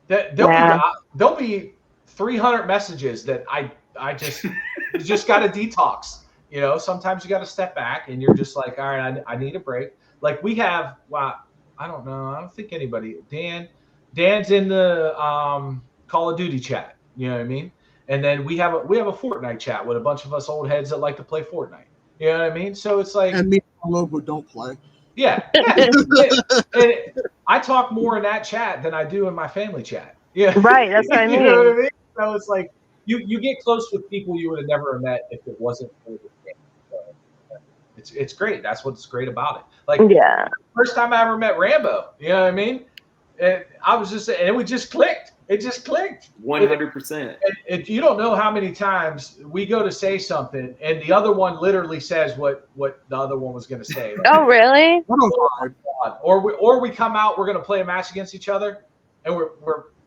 That Yeah. there'll be 300 messages that I just you just got to detox. Sometimes you got to step back and you're just like, all right, I need a break. Like we have, well, I don't know, I don't think anybody. Dan's in the Call of Duty chat. You know what I mean? And then we have a Fortnite chat with a bunch of us old heads that like to play Fortnite. You know what I mean? So it's like, And me, who don't play. yeah, yeah. And I talk more in that chat than I do in my family chat. Yeah, Right, that's what I you know what I mean. mean. So it's like you get close with people you would have never met if it wasn't for the game. So it's great. That's what's great about it. Like Yeah. first time I ever met Rambo. You know what I mean? And I was just, and we just clicked. It just clicked. 100%. And you don't know how many times we go to say something and the other one literally says what the other one was going to say. Like, Oh, really? or we come out, we're going to play a match against each other, and we're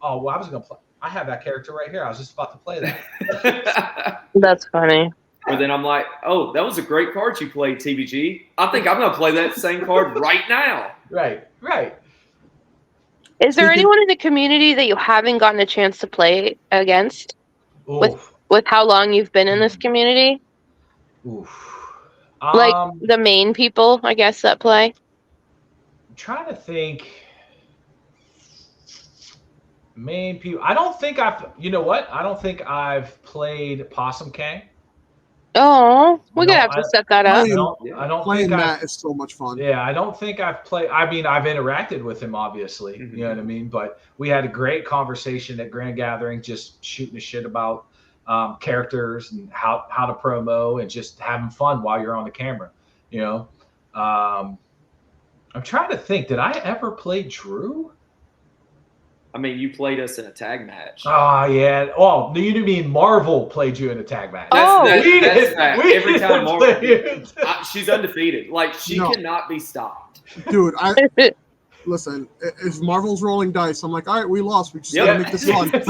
oh well, I was going to play. I have that character right here. I was just about to play that. That's funny. Or then I'm like, oh, that was a great card you played, TBG. I think I'm going to play that same card right now. Right. Is there anyone in the community that you haven't gotten a chance to play against Oof. with how long you've been in this community? Oof. Like the main people, I guess, that play? I'm trying to think. Main people. I don't think I've. You know what? I don't think I've played Possum King. Oh, we're gonna have to set that up. I don't Playing think that is so much fun. Yeah, I don't think I've played. I mean, I've interacted with him, obviously. Mhm. You know what I mean? But we had a great conversation at Grand Gathering, just shooting the shit about characters and how to promo and just having fun while you're on the camera. I'm trying to think. Did I ever play Drew? I mean, you played us in a tag match. Oh, yeah. Oh, you mean Marvel played you in a tag match? That's fact. Every time Marvel, Marvel. she's undefeated. Like, she cannot be stopped. Dude, listen, if Marvel's rolling dice, I'm like, all right, we lost. We just gotta make this fun. That's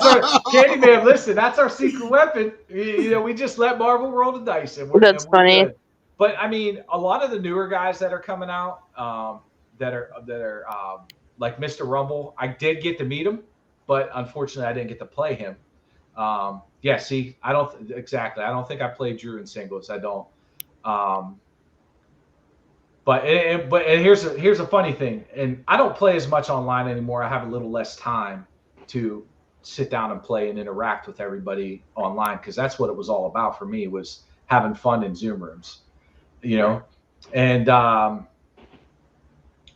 our Candyman. Listen, that's our secret weapon. We just let Marvel roll the dice, and we're funny. Good. But I mean, a lot of the newer guys that are coming out, that are like Mr. Rumble, I did get to meet him, but unfortunately, I didn't get to play him. Yeah, see, I don't think I played Drew in singles. I don't. But here's a funny thing, and I don't play as much online anymore. I have a little less time to sit down and play and interact with everybody online, because that's what it was all about for me, was having fun in Zoom rooms, and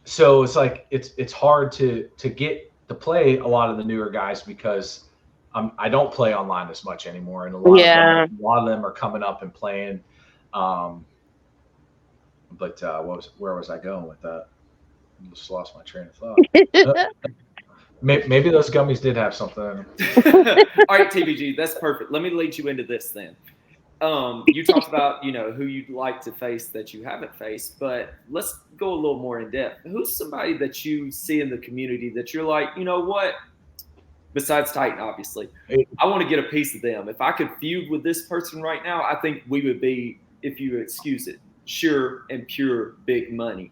so it's like it's hard to get to play a lot of the newer guys, because I don't play online as much anymore, and a lot of them are coming up and playing. But where was I going with that? I just lost my train of thought. Maybe those gummies did have something in them. All right, TBG, that's perfect. Let me lead you into this then. You talked about who you'd like to face that you haven't faced, but let's go a little more in depth. Who's somebody that you see in the community that you're like, you know what? Besides Titan, obviously, I want to get a piece of them. If I could feud with this person right now, I think we would be, if you excuse it, sure and pure big money.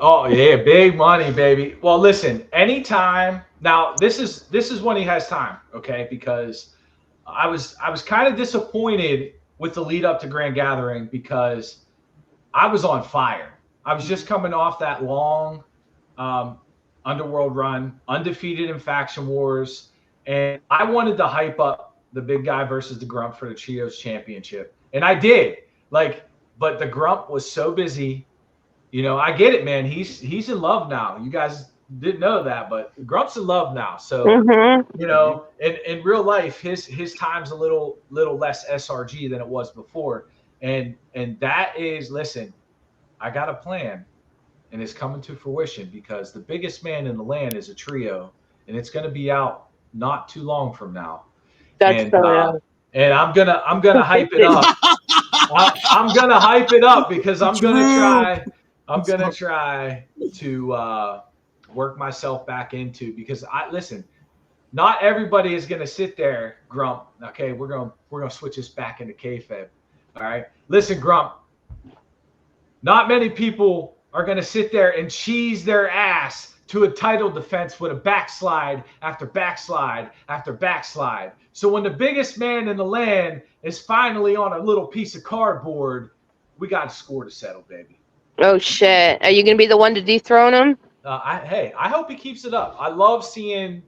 Oh yeah, big money, baby. Well, listen, anytime. Now, this is when he has time, okay? Because I was kind of disappointed with the lead up to Grand Gathering because I was on fire. I was just coming off that long um, Underworld run, undefeated in Faction Wars, and I wanted to hype up the big guy versus the Grump for the Trios Championship, and I did. Like, but the Grump was so busy. I get it, man. He's in love now. You guys didn't know that, but Grump's in love now. So in real life, his time's a little less SRG than it was before, and that is, listen, I got a plan, and it's coming to fruition because the biggest man in the land is a trio, and it's going to be out not too long from now, That's and so real. and I'm gonna hype it up. I'm gonna hype it up because I'm gonna try to work myself back into, because I listen. Not everybody is gonna sit there, Grump. Okay, we're gonna switch this back into kayfabe. All right, listen, Grump. Not many people are gonna sit there and cheese their ass to a title defense with a backslide after backslide after backslide. So when the biggest man in the land is finally on a little piece of cardboard, we got a score to settle, baby. Oh shit! Are you gonna be the one to dethrone him? I hope he keeps it up. I love seeing,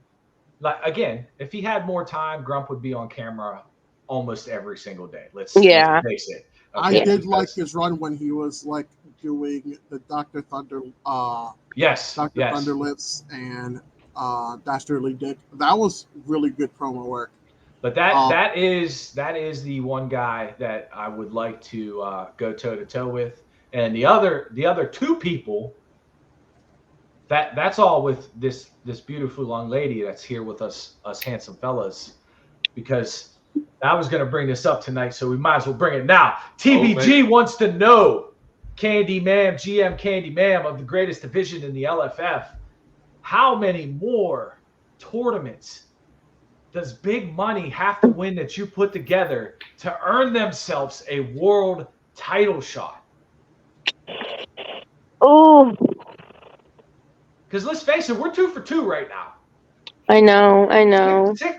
like, again, if he had more time, Grump would be on camera almost every single day. Let's face it. Okay, I did like his run when he was like doing the Dr. Thunder Dr. Thunderlips and Dastardly Dick. That was really good promo work. But that is the one guy that I would like to go toe to toe with, and the other two people. That's all with this beautiful young lady that's here with us handsome fellas, because I was going to bring this up tonight, so we might as well bring it now. TBG wants to know, Candy Ma'am, GM Candy Ma'am of the greatest division in the LFF, how many more tournaments does Big Money have to win that you put together to earn themselves a world title shot? Oh. Because let's face it, we're 2 for 2 right now. I know.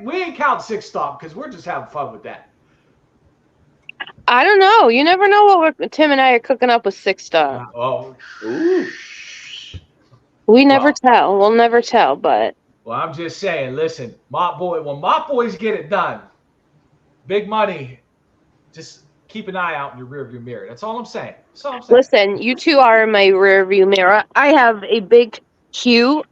We ain't counting 6 Stomp because we're just having fun with that. I don't know. You never know what Tim and I are cooking up with 6 Stomp. We never tell. We'll never tell, but. Well, I'm just saying, listen, Mop Boy, when Mop Boys get it done, Big Money, just keep an eye out in your rearview mirror. That's all I'm saying. Listen, you two are in my rearview mirror. I have a big queue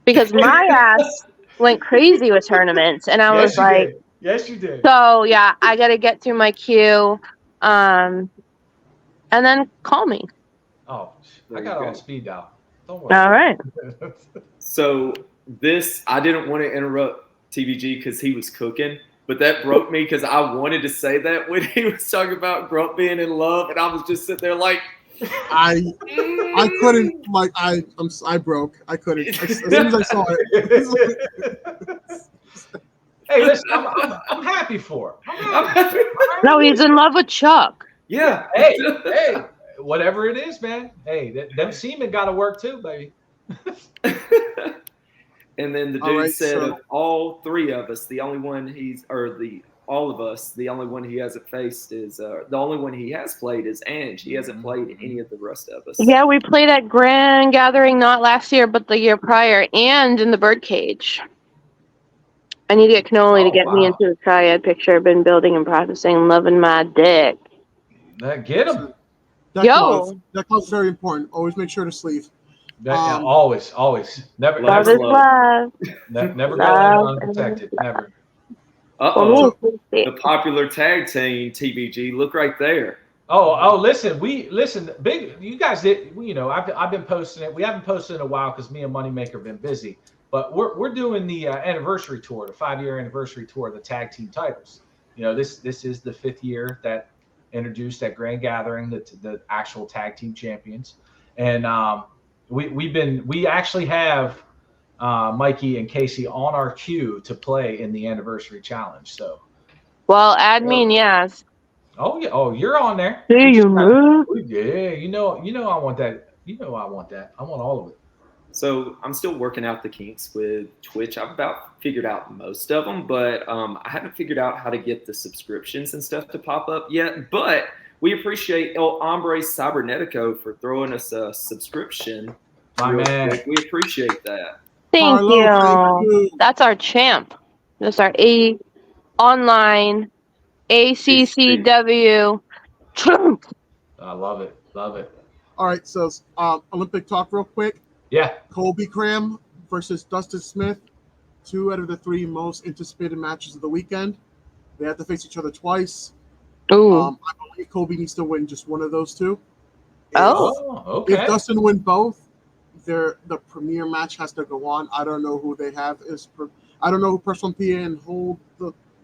because my ass went crazy with tournaments, and I was like, "Yes, you did." So yeah, I got to get through my queue, and then call me. Oh, I got on speed dial. Don't worry. All right. So I didn't want to interrupt TBG because he was cooking, but that broke me because I wanted to say that when he was talking about Grump being in love, and I was just sitting there like, I couldn't, like, I broke. I couldn't. As soon as I saw it. Hey, listen, I'm happy for him. No, he's in love with Chuck. Yeah. Hey, whatever it is, man. Hey, them semen got to work too, baby. And then the dude said, of all 3 of us, the only one all of us, the only one he hasn't faced is the only one he has played is Ange. He hasn't played any of the rest of us. Yeah, we played at Grand Gathering not last year, but the year prior, and in the Birdcage. I need to get Cannoli to get me into the triad picture. I've been building and practicing, loving my dick. Get him. That clause very important. Always make sure to sleeve. Always. Never. Love is love. Never go unprotected. Never. Uh-oh. The popular tag team, TBG. Look right there. Listen, big. You guys did. I've been posting it. We haven't posted in a while because me and Moneymaker have been busy. But we're doing the anniversary tour, the 5-year anniversary tour of the tag team titles. This is the 5th year that introduced at Grand Gathering the actual tag team champions, and we actually have Mikey and Casey on our queue to play in the anniversary challenge. So, Well, add me in, yes. oh yeah, you're on there. Do you know? Yeah, I want that. I want that. I want all of it. So I'm still working out the kinks with Twitch. I've about figured out most of them, but I haven't figured out how to get the subscriptions and stuff to pop up yet. But we appreciate El Hombre Cybernetico for throwing us a subscription. My man. Quick. We appreciate that. Thank Carlo, you. thank you. That's our champ. That's our online ACCW champ. I love it. Love it. All right, so Olympic talk real quick. Yeah. Colby Cram versus Dustin Smith, 2 out of the 3 most anticipated matches of the weekend. They have to face each other twice. Ooh. I believe Colby needs to win just one of those 2. Okay. If Dustin win both, the premier match has to go on. I don't know who they have I don't know who Personal PA and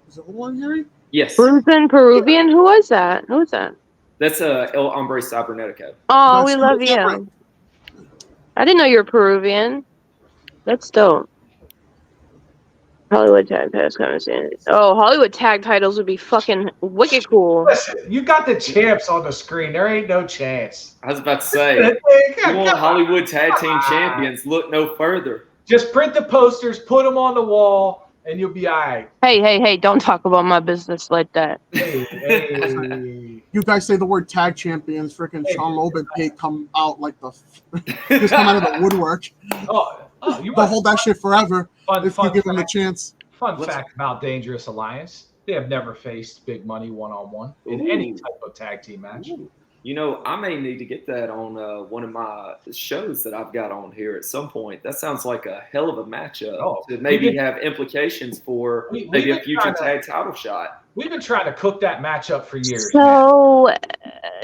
is it Hold on, Gary? Yes. Bruton Peruvian? Who was that? Who was that? That's El Hombre Cybernetico. Oh, That's we love you. right. I didn't know you were Peruvian. That's dope. Hollywood tag titles coming soon. Oh, Hollywood tag titles would be fucking wicked cool. Listen, you got the champs on the screen. There ain't no chance. I was about to say, you want Hollywood Tag Team Champions, look no further. Just print the posters, put them on the wall, and you'll be all right. Hey, don't talk about my business like that. Hey. You guys say the word tag champions, freaking Sean Loeb and Pate come out like just come out of the woodwork. You They'll hold that shit forever if you give them a fact. chance. Fun fact about Dangerous Alliance: they have never faced Big Money one-on-one in any type of tag team match. I may need to get that on one of my shows that I've got on here at some point. That sounds like a hell of a matchup to maybe have implications for maybe a future tag title shot. We've been trying to cook that matchup for years. So,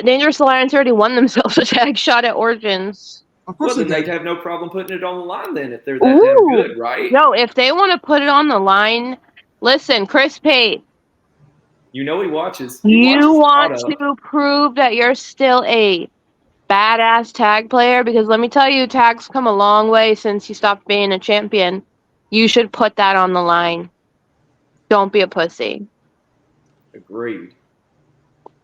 Dangerous Alliance already won themselves a tag shot at Origins. Of course then they they'd have no problem putting it on the line then if they're that damn good, right? No, if they want to put it on the line, listen, Chris Pate. He watches. You want to prove that you're still a badass tag player? Because let me tell you, tag's come a long way since you stopped being a champion. You should put that on the line. Don't be a pussy. Agreed.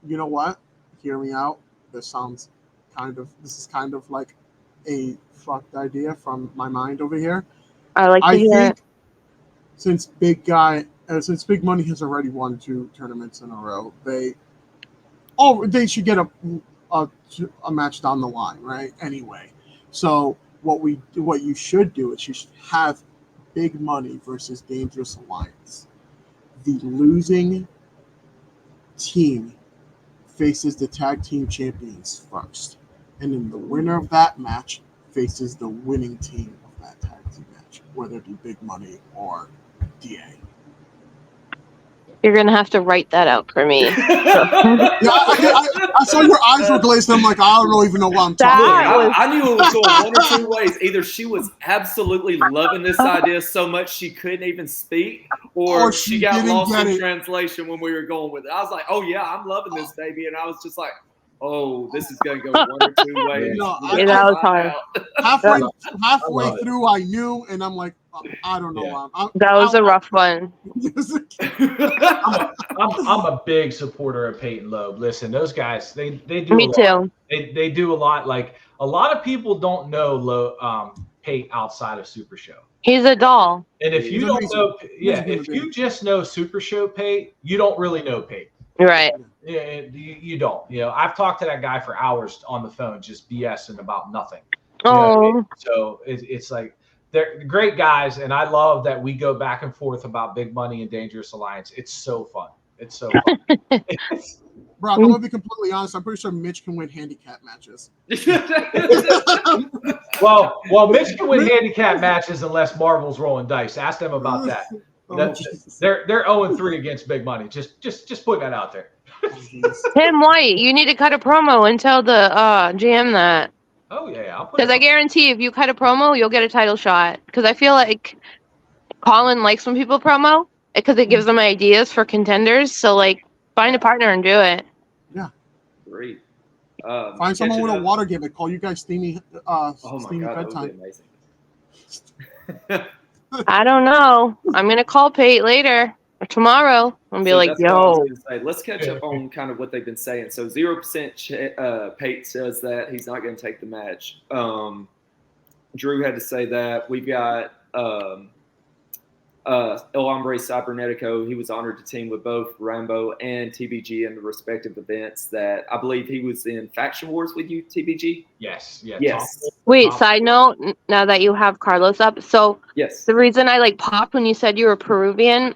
You know what? Hear me out. This is kind of like a fucked idea from my mind over here. I think since Big Money has already won 2 tournaments in a row, they should get a match down the line, right? Anyway, so what you should do is you should have Big Money versus Dangerous Alliance. The losing team faces the tag team champions first, and then the winner of that match faces the winning team of that tag team match, whether it be Big Money or DA. you're gonna have to write that out for me. I saw your eyes were glazed. I'm like, I don't even know what I'm talking about. I knew it was going one or 2 ways. Either she was absolutely loving this idea so much she couldn't even speak, or she got lost in translation when we were going with it. I was like, oh yeah, I'm loving this, baby. And I was just like, oh, this is going to go 1 or 2 ways. That was hard. Halfway through, I knew, and I'm like, I don't know. Yeah. That was a rough one. I'm a big supporter of Peyton Loeb. Listen, those guys, they do. Me too. They do a lot. Like a lot of people don't know Peyton outside of Super Show. He's a doll. And if you don't know, if you just know Super Show Peyton, you don't really know Peyton. Right. Yeah, you don't. I've talked to that guy for hours on the phone, just BSing about nothing. So it's like they're great guys, and I love that we go back and forth about Big Money and Dangerous Alliance. It's so fun. Bro, I'm gonna be completely honest. I'm pretty sure Mitch can win handicap matches. well, Mitch can win handicap matches unless Marvel's rolling dice. Ask them about that. They're 0-3 against Big Money. Just putting that out there. Tim White, you need to cut a promo and tell the GM that. Oh yeah, I'll put. Because I guarantee if you cut a promo, you'll get a title shot. Because I feel like Colin likes when people promo because it gives them ideas for contenders. So like, find a partner and do it. Yeah. Great. Find someone with a water gimmick. Call you guys steamy. Oh my steamy god, that bedtime. would be amazing. I don't know. I'm gonna call Pate later or tomorrow and be like, that's what I was "Yo, gonna say. Let's catch up on kind of what they've been saying. So 0% Pate says that he's not going to take the match. Drew had to say that. We've got El Hombre Cybernetico. He was honored to team with both Rambo and TBG in the respective events. That I believe he was in Faction Wars with you, TBG. Yes. Yeah. Yes. Wait, side note, now that you have Carlos up, so Yes. the reason I like popped when you said you were Peruvian,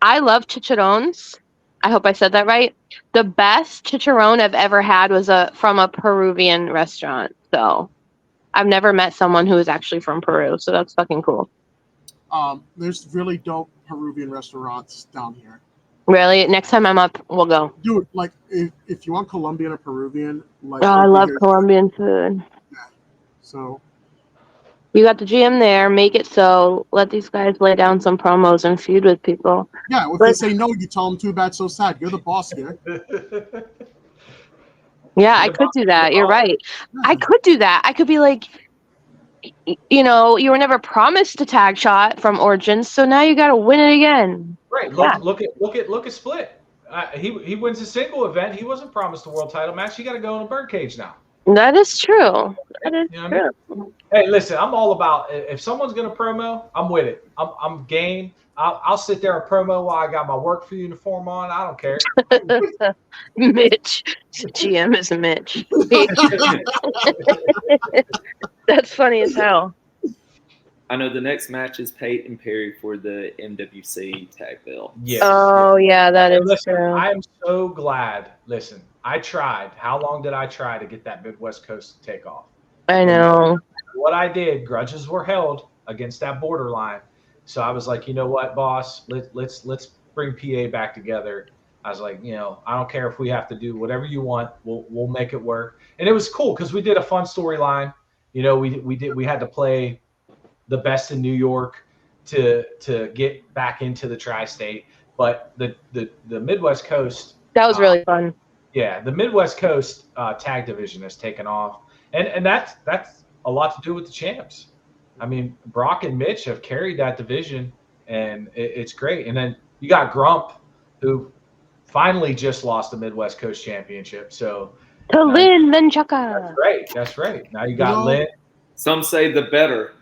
I love chicharrones. I hope I said that right. The best chicharron I've ever had was from a Peruvian restaurant. So I've never met someone who is actually from Peru. So that's fucking cool. There's really dope Peruvian restaurants down here. Really? Next time I'm up, we'll go. Dude, like if you want Colombian or Peruvian, like Oh, I love Colombian food. Yeah. So you got the GM there. Make it so. Let these guys lay down some promos and feud with people. Yeah, if they say no, you tell them too bad, so sad. You're the boss here. Yeah, I could do that. You're right. I could do that. I could be like, you were never promised a tag shot from Origins, so now you got to win it again. Right. Look at Split. He wins a single event. He wasn't promised a world title match. He got to go in a birdcage now. That is true. That is true. I mean? Hey, listen, I'm all about if someone's gonna promo, I'm with it. I'm game. I'll sit there and promo while I got my work for uniform on. I don't care. Mitch, GM is Mitch. That's funny as hell. I know the next match is Pate and Perry for the MWC tag belt. Yes. Oh yeah, that is true. I am so glad. Listen, I tried. How long did I try to get that Midwest Coast to take off? I know. What I did, grudges were held against that borderline. So I was like, you know what, boss, let's bring PA back together. I was like, I don't care if we have to do whatever you want. We'll make it work. And it was cool because we did a fun storyline. We had to play the best in New York to get back into the tri-state. But the Midwest Coast, that was really fun. Yeah, the Midwest Coast tag division has taken off, and that's a lot to do with the champs. I mean, Brock and Mitch have carried that division, and it's great. And then you got Grump, who finally just lost the Midwest Coast Championship. So to Lynn Menchaca. That's right. Now you got Lynn. Some say the better.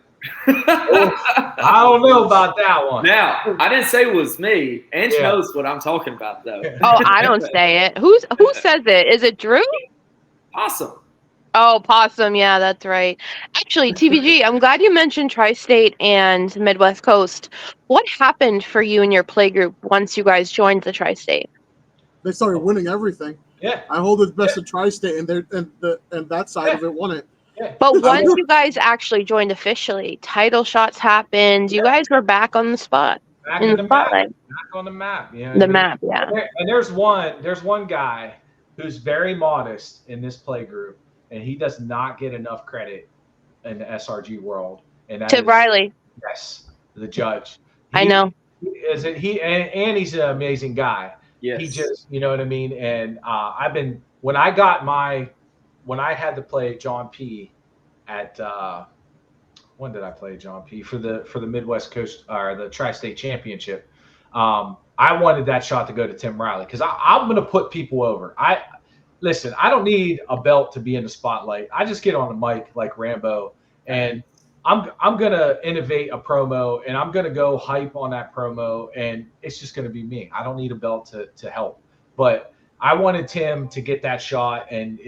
I don't know about that one. Now, I didn't say it was me. Ange knows what I'm talking about, though. Oh, I don't say it. Who says it? Is it Drew? Awesome. Oh, Possum. Yeah, that's right. Actually, TBG, I'm glad you mentioned Tri-State and Midwest Coast. What happened for you and your play group once you guys joined the Tri-State? They started winning everything. Yeah. I hold the best of Tri-State, and that side of it won it. Yeah. But once you guys actually joined officially, title shots happened. You guys were back on the spot. Back in the spotlight. Back on the map. The map, yeah. And there's one guy who's very modest in this play group, and he does not get enough credit in the SRG world. And that Tim Riley. Yes, the judge. I know. He's an amazing guy. Yes. He just, you know what I mean? And when I had to play John P at when did I play John P for the Midwest Coast or the Tri-State Championship? I wanted that shot to go to Tim Riley because I'm going to put people over. I don't need a belt to be in the spotlight. I just get on the mic like Rambo, and I'm going to innovate a promo, and I'm going to go hype on that promo, and it's just going to be me. I don't need a belt to help. But I wanted Tim to get that shot, and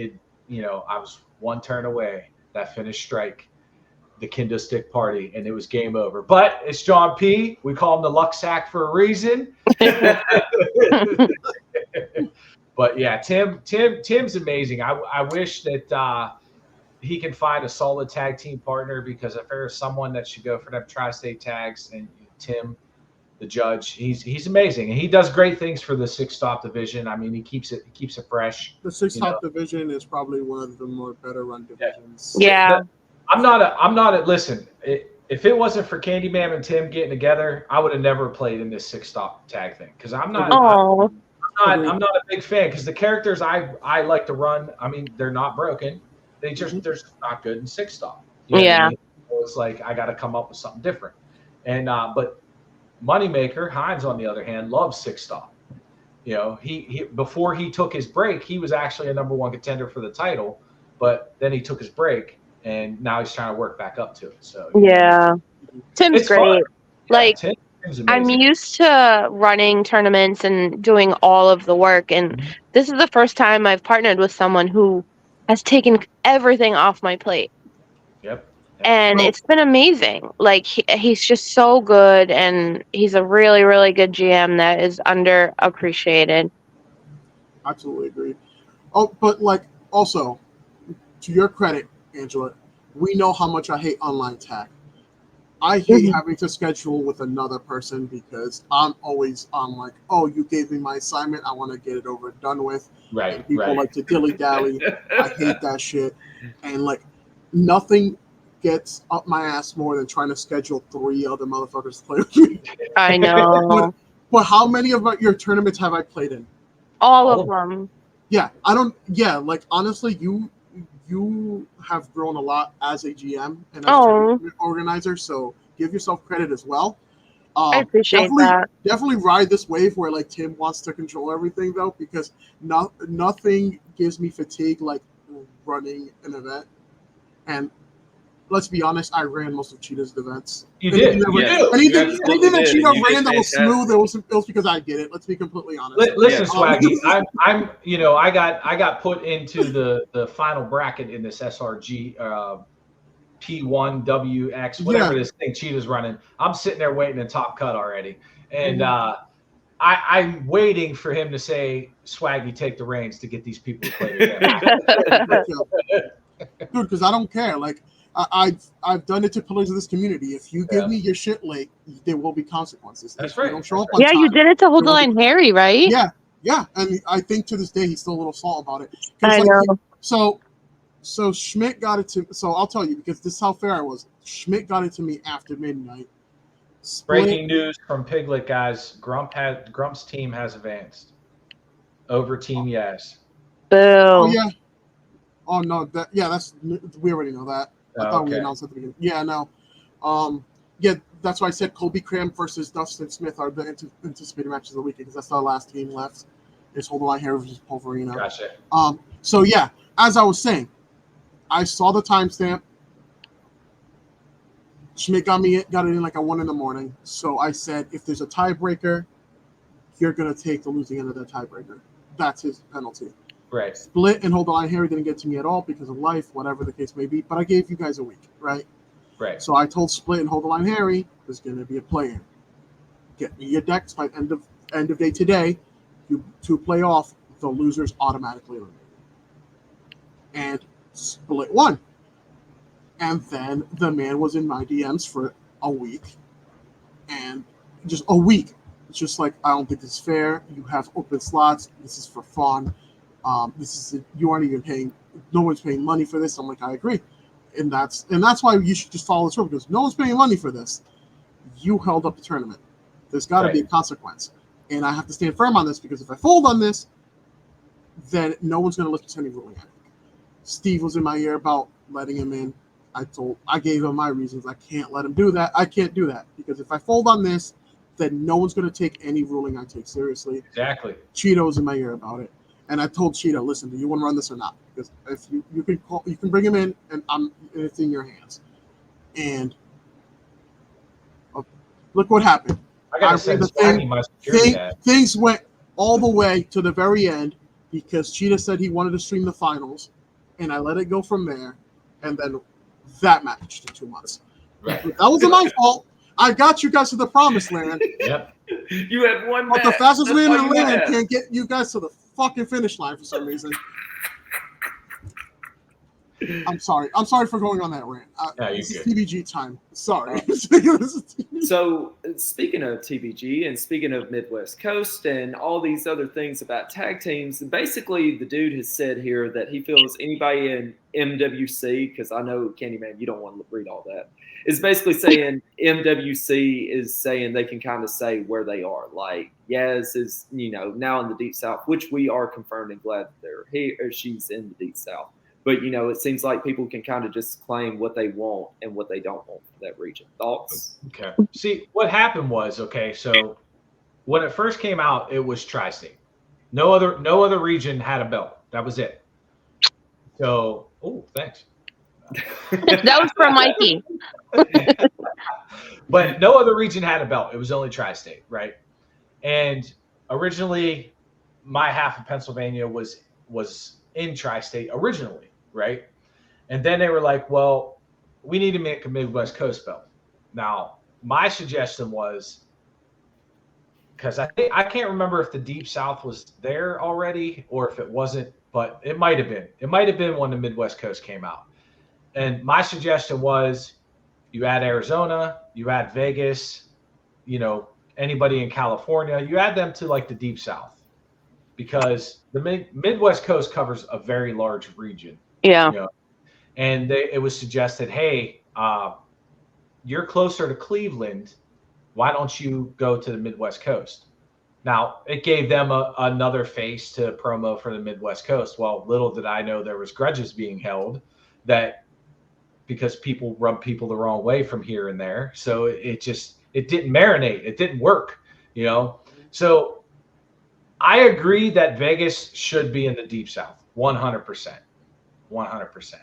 I was one turn away, that finished strike, the kendo stick party, and it was game over. But it's John P. We call him the luck sack for a reason. But yeah, Tim's amazing. I wish that he can find a solid tag team partner, because if there's someone that should go for them tri-state tags, and Tim the judge. He's amazing, and he does great things for the six stop division. I mean, he keeps it fresh. The six top division is probably one of the more better run divisions. Yeah. I'm not a listen. If it wasn't for Candyman and Tim getting together, I would have never played in this six stop tag thing because I'm not a big fan because the characters I like to run. I mean, they're not broken. They're just not good in six stop. You know what I mean? So it's like I got to come up with something different. And but Moneymaker Hines, on the other hand, loves six stop. You know, he before he took his break, he was actually a number one contender for the title, but then he took his break, and now he's trying to work back up to it. So Tim's it's great. fun. Like Tim's amazing. I'm used to running tournaments and doing all of the work, and this is the first time I've partnered with someone who has taken everything off my plate. Yep. And it's been amazing. Like he's just so good, and he's a really, really good GM that is underappreciated. Absolutely agree. Oh, but like also, to your credit, Angela, we know how much I hate online tag. I hate having to schedule with another person because I'm always on like, oh, you gave me my assignment, I want to get it over and done with. Right. And people like to dilly dally. I hate that shit. And like nothing gets up my ass more than trying to schedule 3 other motherfuckers to play with me. I know. But how many of your tournaments have I played in? All of them. Yeah, I don't. Yeah, like honestly, you have grown a lot as a GM and as a tournament organizer. So give yourself credit as well. I appreciate that. Definitely ride this wave where like Tim wants to control everything though, because nothing gives me fatigue like running an event. And let's be honest, I ran most of Cheetah's events. You did. Anything that Cheetah ran that was smooth, it was because I did it. Let's be completely honest. Listen, Swaggy, I'm I got put into the final bracket in this SRG P1WX, whatever this thing Cheetah's running. I'm sitting there waiting in top cut already. And I'm waiting for him to say, Swaggy, take the reins to get these people to play together. Dude, because I don't care. Like I've done it to pillars of this community. If you give me your shit late, there will be consequences. That's right. You don't show up on time, you did it to Hold the Line Harry, right? Yeah, and I think to this day he's still a little salty about it. I know. So Schmidt got it to. So I'll tell you because this is how fair I was. Schmidt got it to me after midnight. Breaking news from Piglet, guys. Grump's team has advanced over Team Yes. Boom. Oh yeah. Oh no, that's we already know that. I thought we announced at the beginning. Yeah, no. That's why I said Colby Cram versus Dustin Smith are the anticipated matches of the weekend because that's the last team left. It's Hold the Line Harry versus Pulverino. Gotcha. So yeah, as I was saying, I saw the timestamp. Schmidt got it in like at 1 a.m. So I said, if there's a tiebreaker, you're gonna take the losing end of that tiebreaker. That's his penalty. Right. Split and Hold the Line Harry didn't get to me at all because of life, whatever the case may be. But I gave you guys a week, right? Right. So I told Split and Hold the Line Harry there's going to be a play-in. Get me your decks by end of day today. You to play off the losers automatically eliminated. And Split won. And then the man was in my DMs for a week, and just a week. It's just like, I don't think this is fair. You have open slots. This is for fun. You aren't even paying. No one's paying money for this. I'm like, I agree, and that's why you should just follow this rule because no one's paying money for this. You held up the tournament. There's got to be a consequence, and I have to stand firm on this because if I fold on this, then no one's going to listen to any ruling. Steve was in my ear about letting him in. I gave him my reasons. I can't let him do that. I can't do that because if I fold on this, then no one's going to take any ruling I take seriously. Exactly. Cheeto's in my ear about it. And I told Cheeto, listen, do you want to run this or not? Because if you can bring him in, and it's in your hands. And look what happened. I gotta send Swaggy my security ad. Things went all the way to the very end because Cheetah said he wanted to stream the finals, and I let it go from there. And then that match in 2 months. Right. That wasn't my fault. I got you guys to the promised land. Yep. You had one match. But the fastest man in the land can't get you guys to the fucking finish line for some reason. I'm sorry. I'm sorry for going on that rant. Yeah, This is you're good. TBG time. Sorry. So, speaking of TBG and speaking of Midwest Coast and all these other things about tag teams, basically the dude has said here that he feels anybody in MWC, because I know Candyman, you don't want to read all that, is basically saying MWC is saying they can kind of say where they are. Like Yaz is, now in the Deep South, which we are confirmed and glad that he or she's in the Deep South. But it seems like people can kind of just claim what they want and what they don't want for that region. Thoughts? Okay. See, what happened was, so when it first came out, it was Tri-State. No other region had a belt. That was it. So, thanks. That was from Mikey. But no other region had a belt. It was only Tri-State, right? And originally, my half of Pennsylvania was in Tri-State originally, right? And then they were like, well, we need to make a Midwest Coast belt. Now, my suggestion was, because I can't remember if the Deep South was there already or if it wasn't, but it might have been. It might have been when the Midwest Coast came out. And my suggestion was you add Arizona, you add Vegas, anybody in California, you add them to like the Deep South, because the Midwest Coast covers a very large region. Yeah. And it was suggested, hey, you're closer to Cleveland. Why don't you go to the Midwest Coast? Now, it gave them another face to promo for the Midwest Coast. Well, little did I know there was grudges being held that because people rub people the wrong way from here and there. So it didn't marinate. It didn't work, So I agree that Vegas should be in the Deep South, 100%. 100%.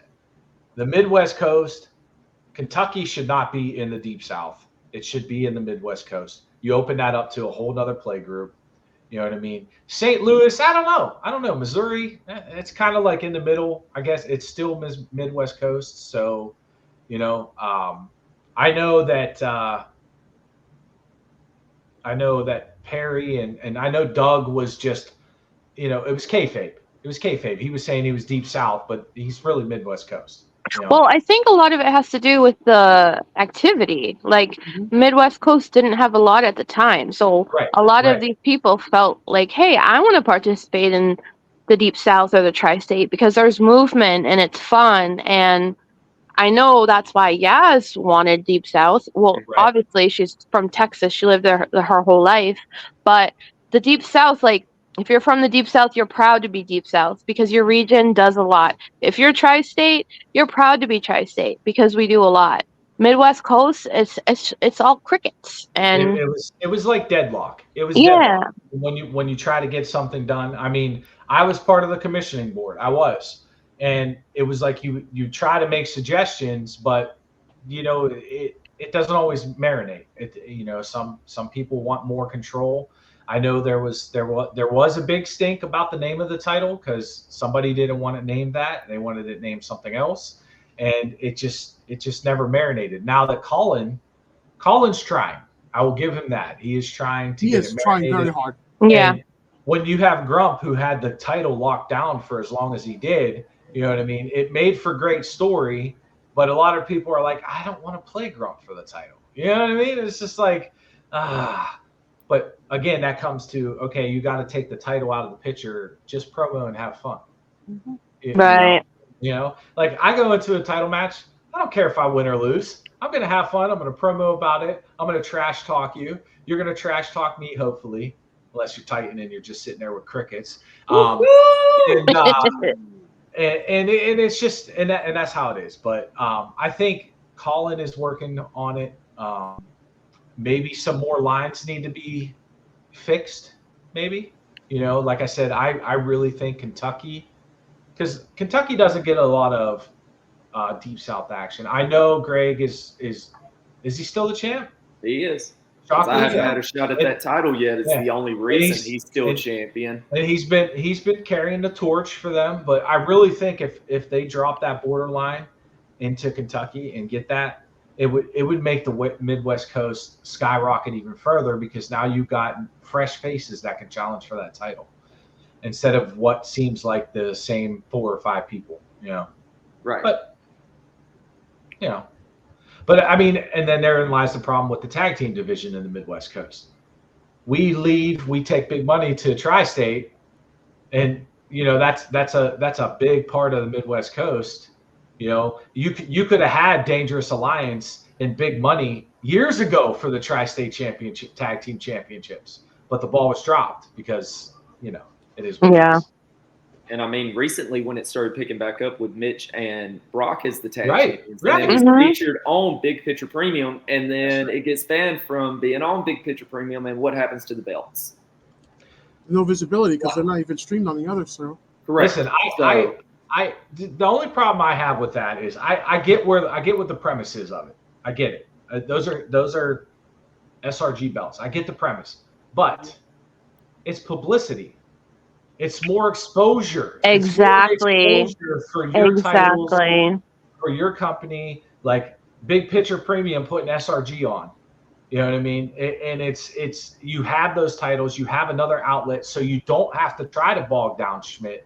The Midwest Coast, Kentucky should not be in the Deep South. It should be in the Midwest Coast. You open that up to a whole nother play group. You know what I mean? St. Louis, I don't know. Missouri, it's kind of like in the middle. I guess it's still Midwest Coast. So, I know that Perry and I know Doug was just, it was kayfabe. It was kayfabe. He was saying he was Deep South, but he's really Midwest Coast. Well, I think a lot of it has to do with the activity. Like, Midwest Coast didn't have a lot at the time. So a lot of these people felt like, hey, I want to participate in the Deep South or the Tri-State because there's movement and it's fun. And I know that's why Yaz wanted Deep South. Well, obviously, she's from Texas. She lived there her whole life. But the Deep South, like, if you're from the Deep South, you're proud to be Deep South because your region does a lot. If you're Tri-State, you're proud to be Tri-State because we do a lot. Midwest Coast, it's all crickets, and it was like deadlock. It was deadlock when you try to get something done. I mean, I was part of the commissioning board. I was, and it was like you try to make suggestions, but it doesn't always marinate. Some people want more control. I know there was a big stink about the name of the title because somebody didn't want it named that. They wanted it named something else, and it just never marinated. Now that Colin's trying, I will give him that. He is trying to get it marinated. He is trying very hard. Yeah. And when you have Grump, who had the title locked down for as long as he did, you know what I mean? It made for great story, but a lot of people are like, I don't want to play Grump for the title. You know what I mean? It's just like, But again, that comes to, okay, you got to take the title out of the picture, just promo and have fun. Right. Like I go into a title match, I don't care if I win or lose. I'm going to have fun. I'm going to promo about it. I'm going to trash talk you. You're going to trash talk me, hopefully, unless you're Titan and you're just sitting there with crickets. And it's just, and that's how it is. But I think Colin is working on it. Maybe some more lines need to be fixed. Maybe, like I said, I really think Kentucky, because Kentucky doesn't get a lot of Deep South action. I know Greg is he still the champ? He is. I haven't had a shot at that title yet. It's the only reason he's still a champion. And he's been carrying the torch for them. But I really think if they drop that borderline into Kentucky and get that, it would make the Midwest Coast skyrocket even further, because now you've got fresh faces that can challenge for that title instead of what seems like the same 4 or 5 people. Right. But but I mean, and then therein lies the problem with the tag team division in the Midwest Coast. We take big money to Tri-State, and that's a big part of the Midwest Coast. You could have had Dangerous Alliance and big money years ago for the Tri-State Championship tag team championships, but the ball was dropped because it is what it is. And I mean, recently when it started picking back up with Mitch and Brock as the tag champions, right. and it was featured on Big Picture Premium, and then it gets banned from being on Big Picture Premium, and what happens to the belts? No visibility because they're not even streamed on the other, so. Correct. Listen, the only problem I have with that is I get what the premise is of it. I get it. Those are SRG belts. I get the premise, but it's publicity. It's more exposure. Exactly. It's more exposure for your titles, for your company, like Big Picture Premium putting SRG on. You know what I mean? And it's you have those titles, you have another outlet, so you don't have to try to bog down Schmidt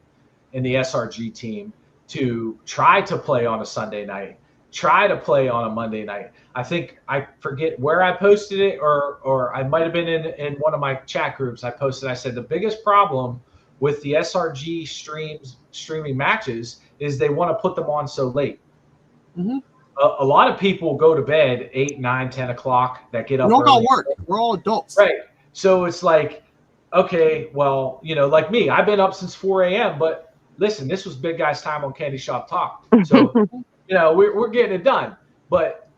and the SRG team to try to play on a Sunday night, try to play on a Monday night. I think I forget where I posted it, or I might have been in one of my chat groups. I said the biggest problem with the SRG streaming matches is they want to put them on so late. Mm-hmm. A lot of people go to bed 8, 9, 10 o'clock that get up. We all got work. We're all adults. Right. So it's like, okay, well, like me, I've been up since 4 a.m., but listen, this was Big Guy's time on Candyshop Talk. So, we're getting it done. But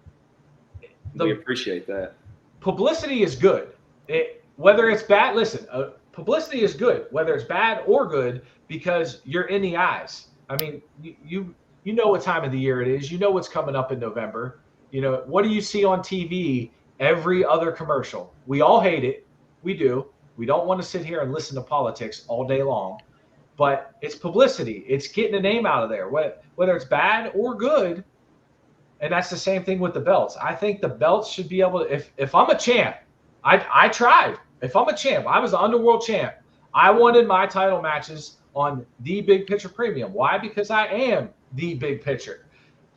we appreciate that. Publicity is good. Whether it's bad, listen, publicity is good, whether it's bad or good, because you're in the eyes. I mean, you know what time of the year it is. You know what's coming up in November. What do you see on TV every other commercial? We all hate it. We do. We don't want to sit here and listen to politics all day long. But it's publicity. It's getting a name out of there, whether it's bad or good. And that's the same thing with the belts. I think the belts should be able to, if I'm a champ, I tried. If I'm a champ, I was the Underworld champ. I wanted my title matches on the Big Picture Premium. Why? Because I am the Big Picture.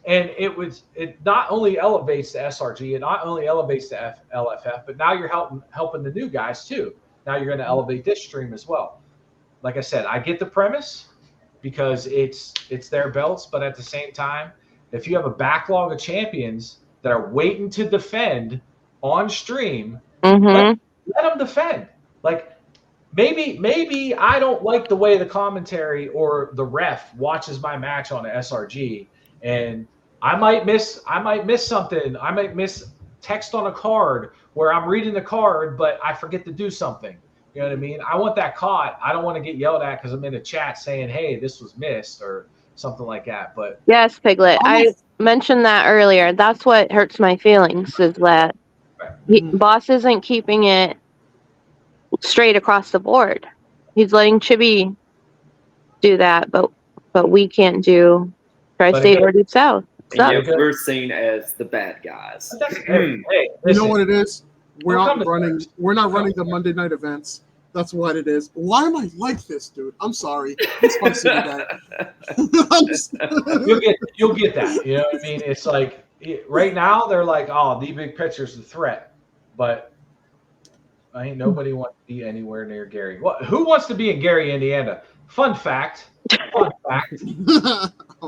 And it not only elevates the SRG, it not only elevates the LFF, but now you're helping the new guys too. Now you're going to elevate this stream as well. Like I said, I get the premise because it's their belts, but at the same time, if you have a backlog of champions that are waiting to defend on stream, let them defend. Like maybe I don't like the way the commentary or the ref watches my match on the SRG, and I might miss something. I might miss text on a card where I'm reading the card, but I forget to do something. You know what I mean? I want that caught. I don't want to get yelled at because I'm in a chat saying, hey, this was missed or something like that. But yes, Piglet, I mentioned that earlier. That's what hurts my feelings is that Boss isn't keeping it straight across the board. He's letting Chibi do that, but we can't do Tri-State or Deep South. And yet we're seen as the bad guys. Hey, you know what it is? We're not running the Monday night events. That's what it is. Why am I like this, dude? I'm sorry. It's fun to that. You'll get that. You know what I mean? It's like right now they're like, oh, the Big Picture's the threat, but ain't nobody wants to be anywhere near Gary. Who wants to be in Gary, Indiana? Fun fact.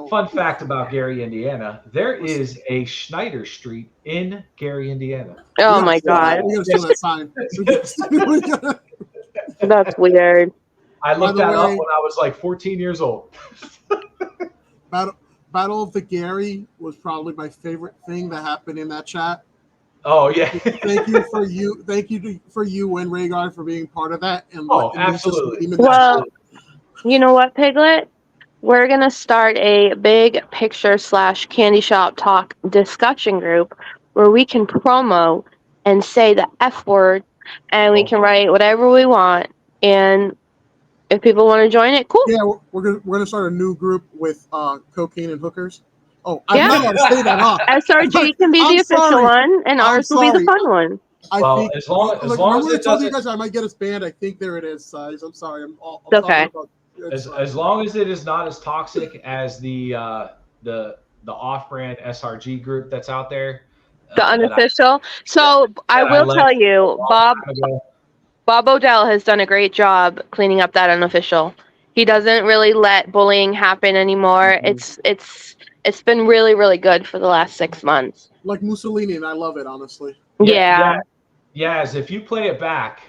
Fun fact about Gary, Indiana. There is a Schneider Street in Gary, Indiana. Oh my God. We gotta steal that sign. That's weird. I looked that up when I was like 14 years old. Battle of the Gary was probably my favorite thing that happened in that chat. Oh yeah. Thank you for you and Rhaegar for being part of that. And absolutely. Well, you know what, Piglet? We're going to start a Big Picture / Candyshop Talk discussion group where we can promo and say the F word, and we can write whatever we want. And if people want to join it, cool. Yeah, we're gonna start a new group with cocaine and hookers. Oh, I'm not going to say that, huh? SRG can be the official one, and ours will be the fun one. I think, as long as it doesn't, you guys I might get us banned. I think there it is, size. I'm sorry. I'm okay. As long as it is not as toxic as the the off-brand SRG group that's out there The that unofficial. So I I will left tell a you, long time ago. Bob Odell has done a great job cleaning up that unofficial. He doesn't really let bullying happen anymore. It's been really, really good for the last 6 months. Like Mussolini, and I love it, honestly. Yeah. As if you play it back,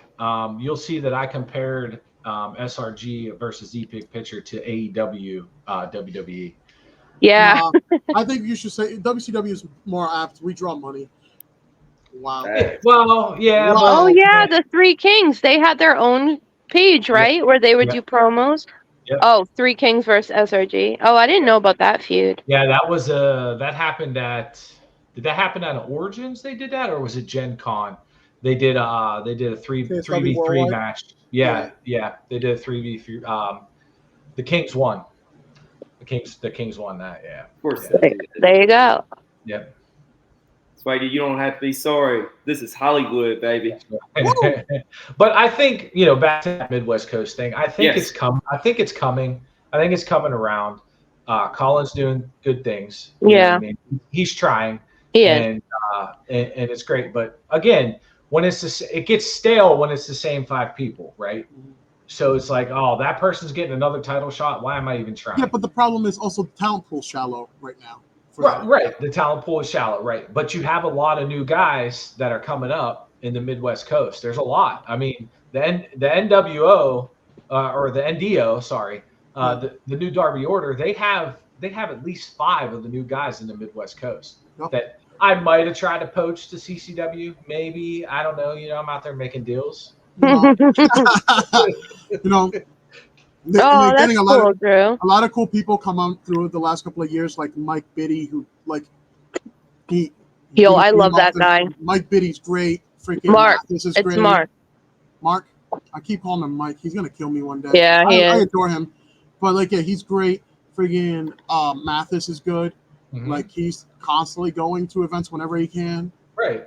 you'll see that I compared SRG versus Epic Picture to AEW, WWE. Yeah. I think you should say WCW is more apt. We draw money. Wow. Well, yeah, Wow. Oh but yeah, the Three Kings. They had their own page, right? Where they would yeah, do promos. yeah. Oh, Three Kings versus SRG. Oh, I didn't know about that feud. Yeah, that happened at. Did that happen at Origins? They did that, or was it Gen Con? They did a three KSW v three Worldwide. match. Yeah, they did a 3v3. The Kings won. The Kings won that. Yeah, Of course yeah. they did. There you go. Yep. Swaggy, you don't have to be sorry. This is Hollywood, baby. But I think back to that Midwest Coast thing. I think it's coming. I think it's coming. I think it's coming around. Colin's doing good things. You know what Yeah. I mean, he's trying, He is. and it's great. But again, when it gets stale when it's the same 5 people, right? So it's like, oh, that person's getting another title shot. Why am I even trying? Yeah, but the problem is also the talent pool shallow right now. Right. The talent pool is shallow, right? But you have a lot of new guys that are coming up in the Midwest Coast. There's a lot. I mean, the NWO or the NDO, sorry, the new Darby Order. They have at least 5 of the new guys in the Midwest Coast that I might have tried to poach to CCW. Maybe, I don't know. I'm out there making deals. Oh, that's cool, Drew. A lot of cool people come out through the last couple of years, like Mike Biddy, who I love that guy. Mike Biddy's great. Freaking Mark. This is it's great. Mark. Mark. I keep calling him Mike. He's gonna kill me one day. Yeah, I adore him. But he's great. Freaking Mathis is good. Mm-hmm. Like he's constantly going to events whenever he can. Right.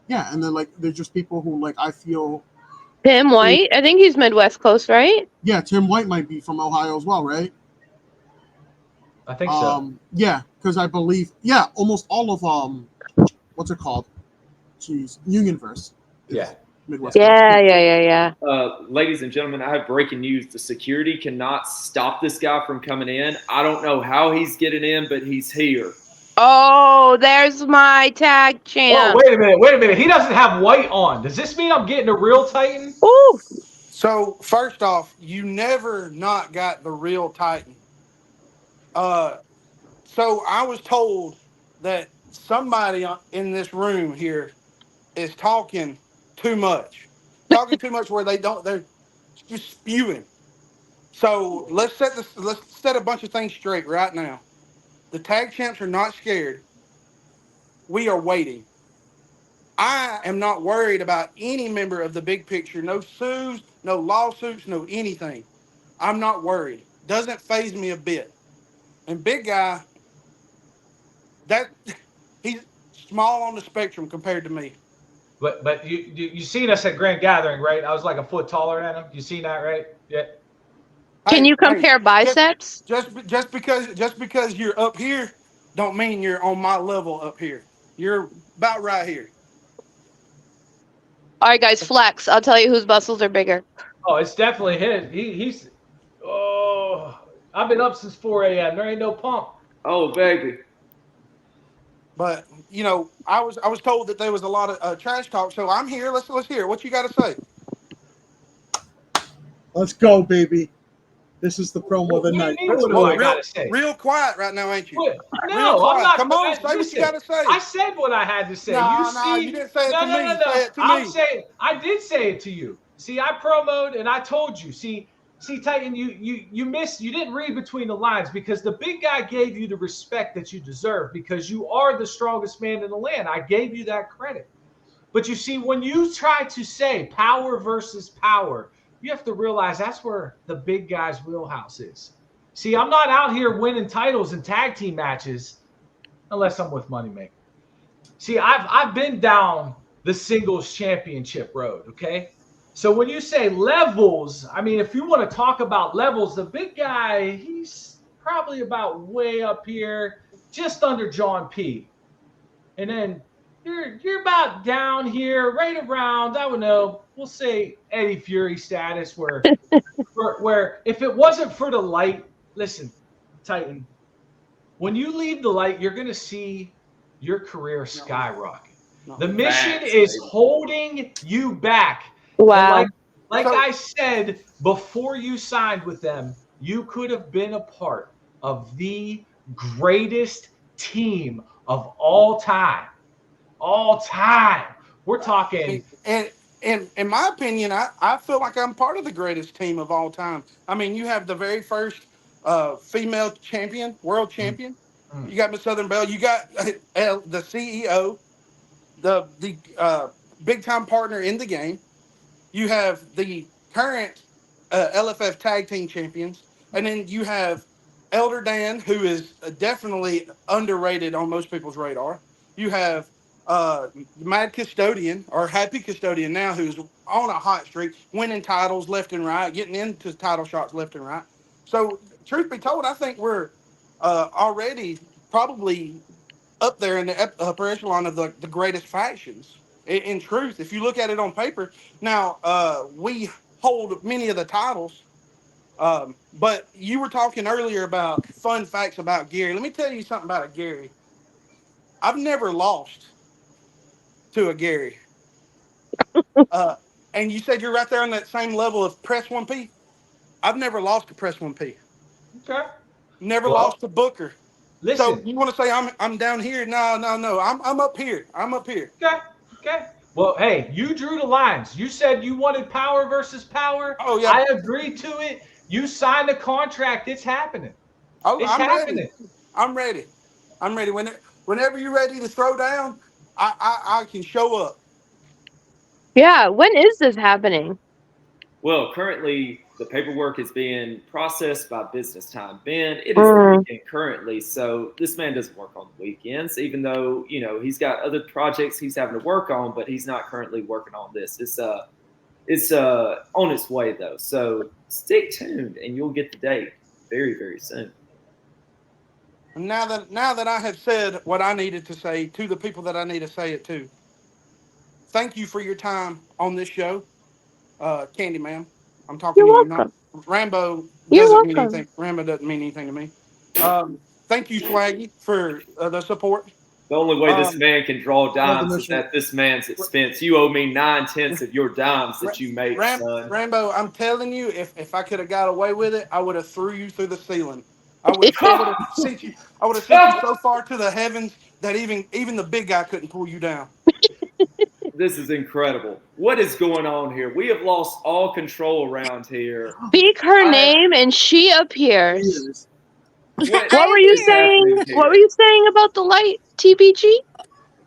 Yeah, and then there's just people who I feel. Tim White, I think he's Midwest Coast, right? Yeah, Tim White might be from Ohio as well, right? I think so. Yeah, because I believe almost all of what's it called? Jeez, Unionverse. Yeah. Midwest. Yeah. Ladies and gentlemen, I have breaking news. The security cannot stop this guy from coming in. I don't know how he's getting in, but he's here. Oh, there's my tag champ. Oh, wait a minute. He doesn't have white on. Does this mean I'm getting a real Titan? Ooh. So first off, you never not got the real Titan. So I was told that somebody in this room here is talking too much. Talking too much where they're just spewing. So let's set a bunch of things straight right now. The tag champs are not scared. We are waiting. I am not worried about any member of the big picture. No sues, no lawsuits, no anything. I'm not worried. Doesn't faze me a bit. And big guy, he's small on the spectrum compared to me. But you seen us at Grand Gathering, right? I was like a foot taller than him. You seen that, right? Yeah. Can you compare biceps? Just because you're up here, don't mean you're on my level up here. You're about right here. All right, guys, flex. I'll tell you whose muscles are bigger. Oh, it's definitely his. He's. Oh, I've been up since 4 a.m. There ain't no pump. Oh, baby. But I was told that there was a lot of trash talk, so I'm here. Let's hear what you got to say. Let's go, baby. This is the promo of the night. Real quiet right now, ain't you? No, I'm not. Come on, say what you got to say. I said what I had to say. You didn't say it to me. You say it to me. I did say it to you. See, I promoted and I told you. See, Titan, you missed. You didn't read between the lines because the big guy gave you the respect that you deserve because you are the strongest man in the land. I gave you that credit. But you see, when you try to say power versus power, you have to realize that's where the big guy's wheelhouse is. See, I'm not out here winning titles and tag team matches unless I'm with Moneymaker. See, I've been down the singles championship road, okay? So when you say levels, I mean, if you want to talk about levels, the big guy, he's probably about way up here, just under John P. And then you're about down here, right around, I don't know, we'll say Eddie Fury status, where if it wasn't for the light, listen, Titan, when you leave the light, you're gonna see your career No, skyrocket. no. The mission Facts, is baby. holding you back. And Wow. like So I said before you signed with them, you could have been a part of the greatest team of all time. All time. We're talking. and in my opinion, I feel like I'm part of the greatest team of all time. I mean, you have the very first female champion, world Mm, champion. mm. You got Miss Southern Belle. You got the CEO, the big time partner in the game. You have the current LFF tag team champions, and then you have Elder Dan, who is definitely underrated on most people's radar. You have Mad Custodian, or Happy Custodian now, who's on a hot streak, winning titles left and right, getting into title shots left and right. So, truth be told, I think we're already probably up there in the upper echelon of the greatest factions. In truth, if you look at it on paper, now we hold many of the titles. But you were talking earlier about fun facts about Gary. Let me tell you something about a Gary. I've never lost to a Gary. Uh, and you said you're right there on that same level of Press 1P. I've never lost to Press 1P. Okay. Never Well, lost to Booker. So listen. you want to say I'm down here? No, no, no. I'm up here. I'm up here. Okay. Okay. Well, hey, you drew the lines. You said you wanted power versus power. Oh yeah. I agreed to it. You signed a contract. It's happening. Oh, It's I'm ready. happening. I'm ready. I'm ready. Whenever you're ready to throw down, I can show up. Yeah, when is this happening? Well, currently the paperwork is being processed by business time. Ben, it is the Mm. weekend currently, so this man doesn't work on the weekends, even though he's got other projects he's having to work on, but he's not currently working on this. It's on its way though, so stick tuned and you'll get the date very very soon. And now that I have said what I needed to say to the people that I need to say it to, thank you for your time on this show, Candy Ma'am. I'm talking You're to you. Not welcome. Rambo You're doesn't mean welcome. anything. Rambo doesn't mean anything to me. Thank you, Swaggy, for the support. The only way this Um, man can draw dimes is Recognition. at this man's expense. You owe me 9/10 of your dimes that you make, son. Rambo, I'm telling you, if I could have got away with it, I would have threw you through the ceiling. I would have sent you. I would have sent you so far to the heavens that even the big guy couldn't pull you down. This is incredible. What is going on here? We have lost all control around here. Speak her I name and she appears. Years. what What I were what you is appear. happening saying? What were here? you saying about the light, TBG?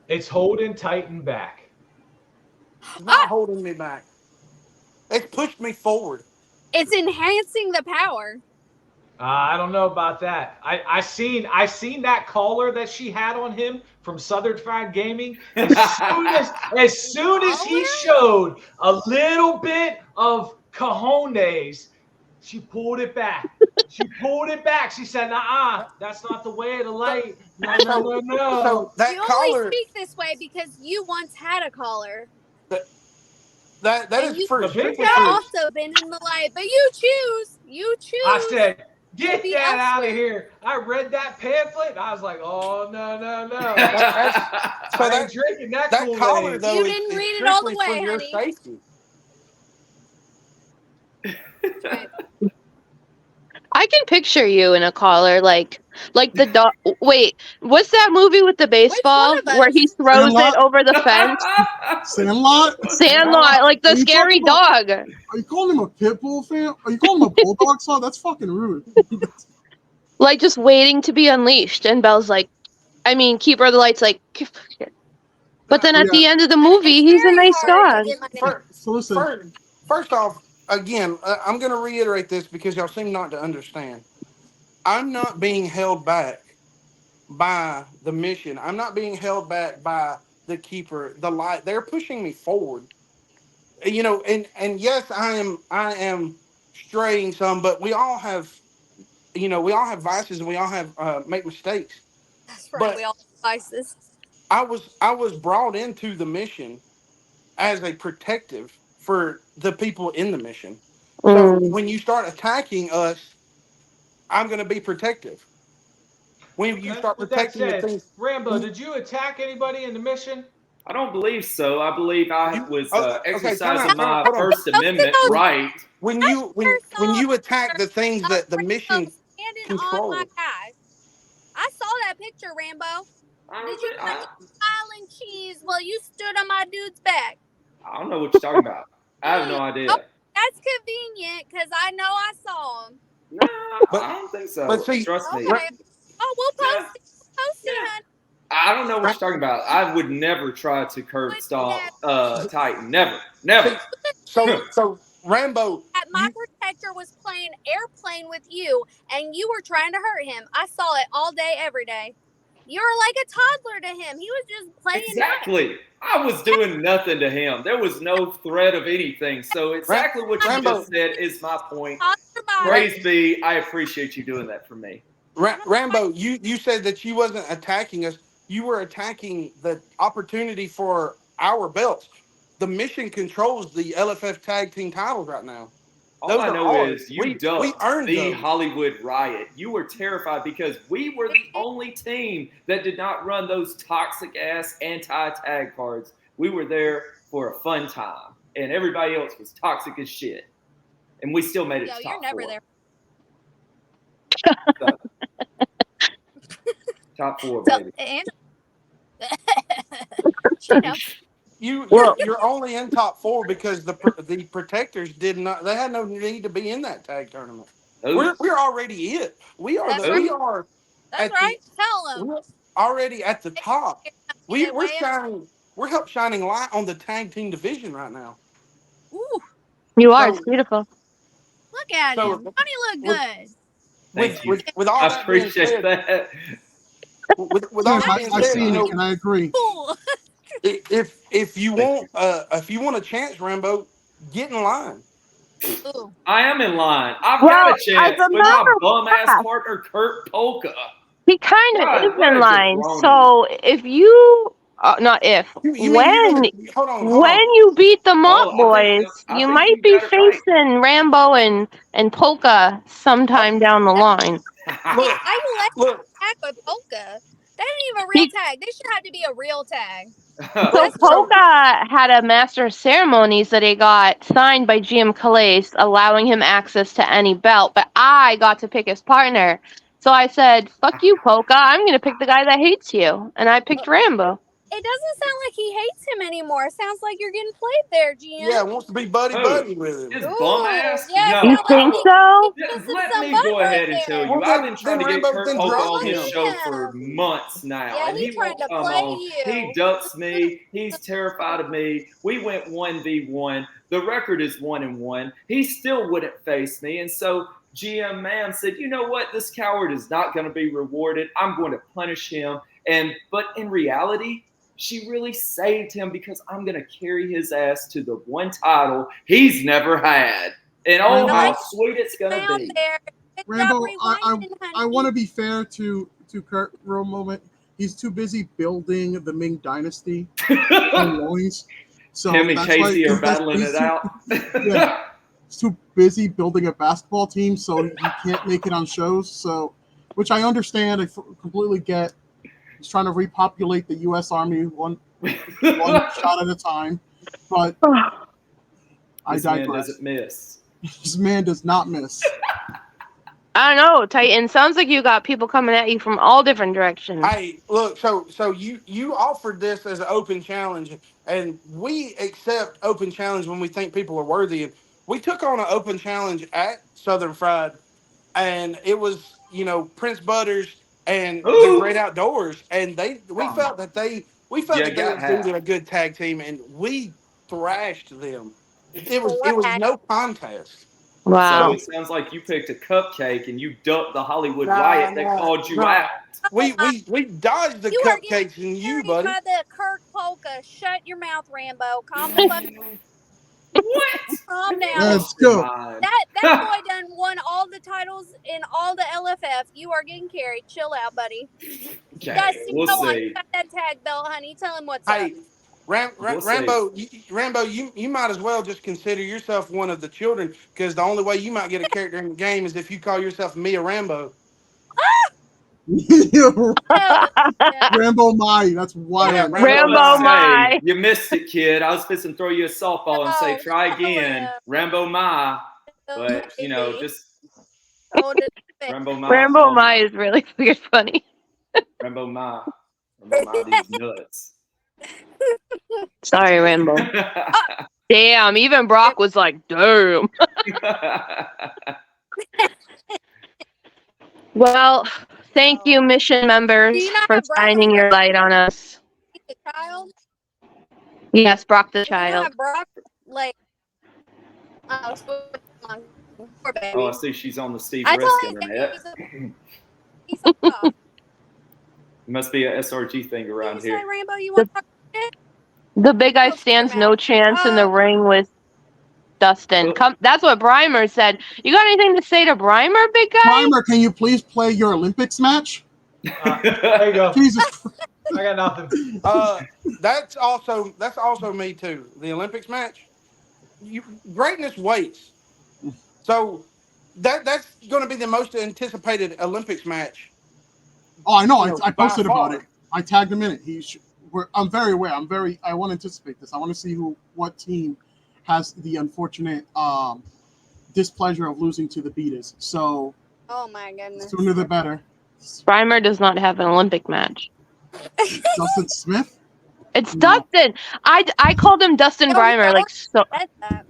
It's holding Titan back. It's Ah, not holding me back. It's pushed me forward. it's enhancing the power. I don't know about that. I seen that collar that she had on him from Southern Fried Gaming. As soon as he Collar? showed a little bit of cojones, she pulled it back. She pulled it back. She said, "Nah, that's not the way of the So, light. No, no, so, no, so no." that You only collar, speak this way because you once had a collar. that that And is you The true, big strictly could have true. guy. also been in the light, but you choose I said, to "Get be that out of elsewhere. here." I read that pamphlet. And I was like, "Oh no, no, no! That's so I ain't that drinking that that Kool collar Aid." though You is, didn't is read it all the strictly for way, your honey. safety. That's right. I can picture you in a collar, like the dog. Wait, what's that movie with the Which one baseball of where he us? throws it Sandlot. over the fence? Sandlot. Sandlot, like Are the you talking scary about? dog. Are you calling him a pit bull fan? Are you calling him a bulldog son? That's fucking rude. Like just waiting to be unleashed. And Belle's like, I mean, Keeper of the Light's like, but then But at yeah. the end of the It's movie, he's a very nice hard to dog. get my name. First, So listen. first off, again, I'm going to reiterate this because y'all seem not to understand. I'm not being held back by the mission. I'm not being held back by the keeper, the light. They're pushing me forward. And yes, I am straying some, but we all have we all have vices and we all have make mistakes. That's right. But We all have vices. I was brought into the mission as a protective for the people in the mission. So Mm. when you start attacking us, I'm going to be protective. When you Okay. start With that protecting the said, things, Rambo, did you attack anybody in the mission? I don't believe so. I believe I you was okay, time exercising out, time out, my hold on. First Most of Amendment those right. When I you when never when saw a you attack picture the things of that the Rambo mission standing on my controls, guy. I saw that picture, Rambo. I Did don't you think not get smiling cheese while you stood on my dude's back? I don't know what you're talking about. I have Mm. no Oh, idea. that's convenient because I know I saw him. No, but I don't think but so. see, Trust me. Ra- Okay. Oh, we'll Yeah, post it. We'll post it, yeah. honey. I don't know what Ra- you're talking about. I would never try to curb Would stomp never Titan. Never. Never. see, so Rambo, that my you protector was playing airplane with you and you were trying to hurt him. I saw it all day, every day. You were like a toddler to him. He was just playing nice. Exactly. I was doing nothing to him. There was no threat of anything. So Ram, exactly what you Rambo, just said is my point. Toddler Ra, body. Praise be. I appreciate you doing that for me. Ra, Rambo, you said that you wasn't attacking us. You were attacking the opportunity for our belts. The mission controls the LFF tag team titles right now. All Those I are know ours. is you We ducked earned the those. Hollywood riot. You were terrified because we were the only team that did not run those toxic ass anti tag cards. We were there for a fun time, and everybody else was toxic as shit. And we still made it Yo, to you're top never four. there. So, top four, So, baby. and you know, You're Well, you're only in top four because the protectors did not. They had no need to be in that tag tournament. Who? We're already it. that's right. We Who? are That's at right. the Tell him. we're already at the top. Get We're way up. shining. We're help shining light on the tag team division right now. Ooh, you are. It's So beautiful. look at him. so Don't he look with good? Thank you. with all I that being appreciate said, that. with all Yes, that I being I said, seen it, and I agree. cool. if you Thank want you. if you want a chance, Rambo, get in line. Ooh. I am in line. I've got Well, a as chance a with my matter of bum ass fact, partner, Kurt Polka. he kind of is God, what in a line. jabroni. So if you, not if, You mean you're when gonna hold when on. you beat them up, Oh, boys, I you think might you be got it right. facing Rambo and Polka Oh, sometime down the line. look, Why you let look. tag with Polka? That ain't even a real He tag. This should have to be a real tag. So That's So Polka had a master of ceremonies that he got signed by GM Calais, allowing him access to any belt. But I got to pick his partner. So I said, "Fuck you, Polka. I'm gonna pick the guy that hates you," and I picked Rambo. it doesn't sound like he hates him anymore. It sounds like you're getting played there, GM. yeah, wants to be buddy Who? buddy with him. His bum Ooh, ass? yeah, it No, You sounds like I think will. so? missing Let some me butt go right ahead and tell there. you, Well, I've been then trying to get Rambo, Kurt then Polka drop on his Look him. show at for him. months now, Yeah, and he he trying won't to come play on. He you. ducks me. He's terrified of me. We went 1v1. The record is 1-1. He still wouldn't face me, and so GM Man said, "You know what? This coward is not going to be rewarded. I'm going to punish him." But in reality, she really saved him because I'm going to carry his ass to the one title he's never had. And oh, I Rambo, like how sweet it's going to out be. there. Good job Rambo, rewinding, I want honey. to be fair to Kurt for a moment. He's too busy building the Ming Dynasty in loins, so Him and that's why Casey are battling it out. yeah, he's too busy building a basketball team, so he can't make it on shows. So, which I understand, completely get. He's trying to repopulate the U.S. Army one shot at a time, but I This man digress. doesn't miss. This man does not miss. I don't know, Titan. Sounds like you got people coming at you from all different directions. Hey, look, so you offered this as an open challenge, and we accept open challenge when we think people are worthy. And we took on an open challenge at Southern Fried, and it was Prince Butters and the Ooh, Great Outdoors, and we felt you that they got exuded half. a good tag team, and we thrashed them. It was Swag. no contest. So Wow. it sounds like you picked a cupcake and you ducked the Hollywood Nah, riot that nah, called you nah. out. We dodged the You are getting cupcakes and you, carried buddy. by the Kirk Polka. Shut your mouth, Rambo. Calm the fuck. What? Calm down. Let's go. That boy done won all the titles in all the LFF. You are getting carried. Chill out, buddy. Okay, Guys, we'll go on. see. You got that tag belt, honey. Tell him what's up. Hey, We'll see. Rambo, you might as well just consider yourself one of the children, because the only way you might get a character in the game is if you call yourself Mia Rambo. Hell yeah. Rambo Mai. That's wild. Yeah, Rambo Mai. You missed it, kid. I was fixing to throw you a softball and say, Oh, try oh, again. yeah. Rambo Mai. But, you know, Baby. just Hold it. Rambo Mai. Rambo Mai is really weird funny. Rambo Mai. Rambo Mai, these nuts. Sorry, Rambo. Damn, even Brock was like, damn. Well, thank you, mission members, Do you not for have Brock shining your light on us. the child? Yes, Brock the Do you not child. have Brock, like, oh, so, poor baby. Oh, I see she's on the Steve I Risk told him internet. he's a cop. It must be a SRG thing Did around you say, here. Rambo, you want to talk shit? The big guy Oh, stands no dramatic. chance in the ring with Dustin. Well- Come, that's what Brymer said. You got anything to say to Brymer, big guy? Primer, can you please play your Olympics match? There you go. Jesus Christ. I got nothing. That's also me too. The Olympics match. Greatness waits. So that's going to be the most anticipated Olympics match. Oh, I know. You know, I posted by far. about it. I tagged him in it. I'm very aware. I want to anticipate this. I want to see what team has the unfortunate displeasure of losing to the Beaters. So Oh, my goodness. sooner the better. Brymer does not have an Olympic match. Dustin Smith. It's No. Dustin. I called him Dustin No, Brymer. no. Like so, That's that.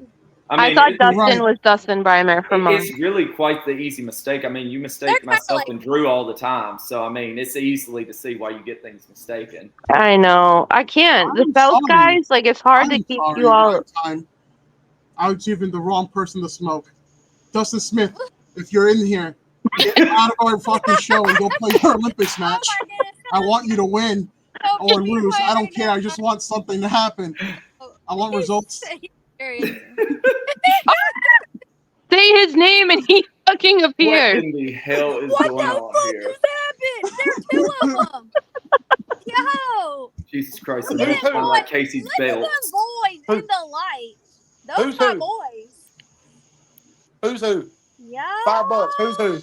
I thought Dustin right. was Dustin Brymer for months. It's really quite the easy mistake. I mean, you mistake They're kinda myself like- and Drew all the time. So, I mean, it's easily to see why you get things mistaken. I know. I can't. The I'm Phelps sorry. guys, like it's hard to I'm keep sorry, you all. one time. I was giving the wrong person to smoke. Dustin Smith, if you're in here, get out of our fucking show and go play your Olympics Oh, match. my goodness. I want you to win So or be lose. I quiet don't right care. now. I just want something to happen. I want results. Serious. Say his name and he fucking What appears. in the hell is What going the on fuck here? just happened? There are two of them. Yo. Jesus Christ, the Look at moon's that kind of boy. like Casey's Look at belt. them boys in the light. Those Who's my who? boys. Who's who? Yeah. $5. Who's who?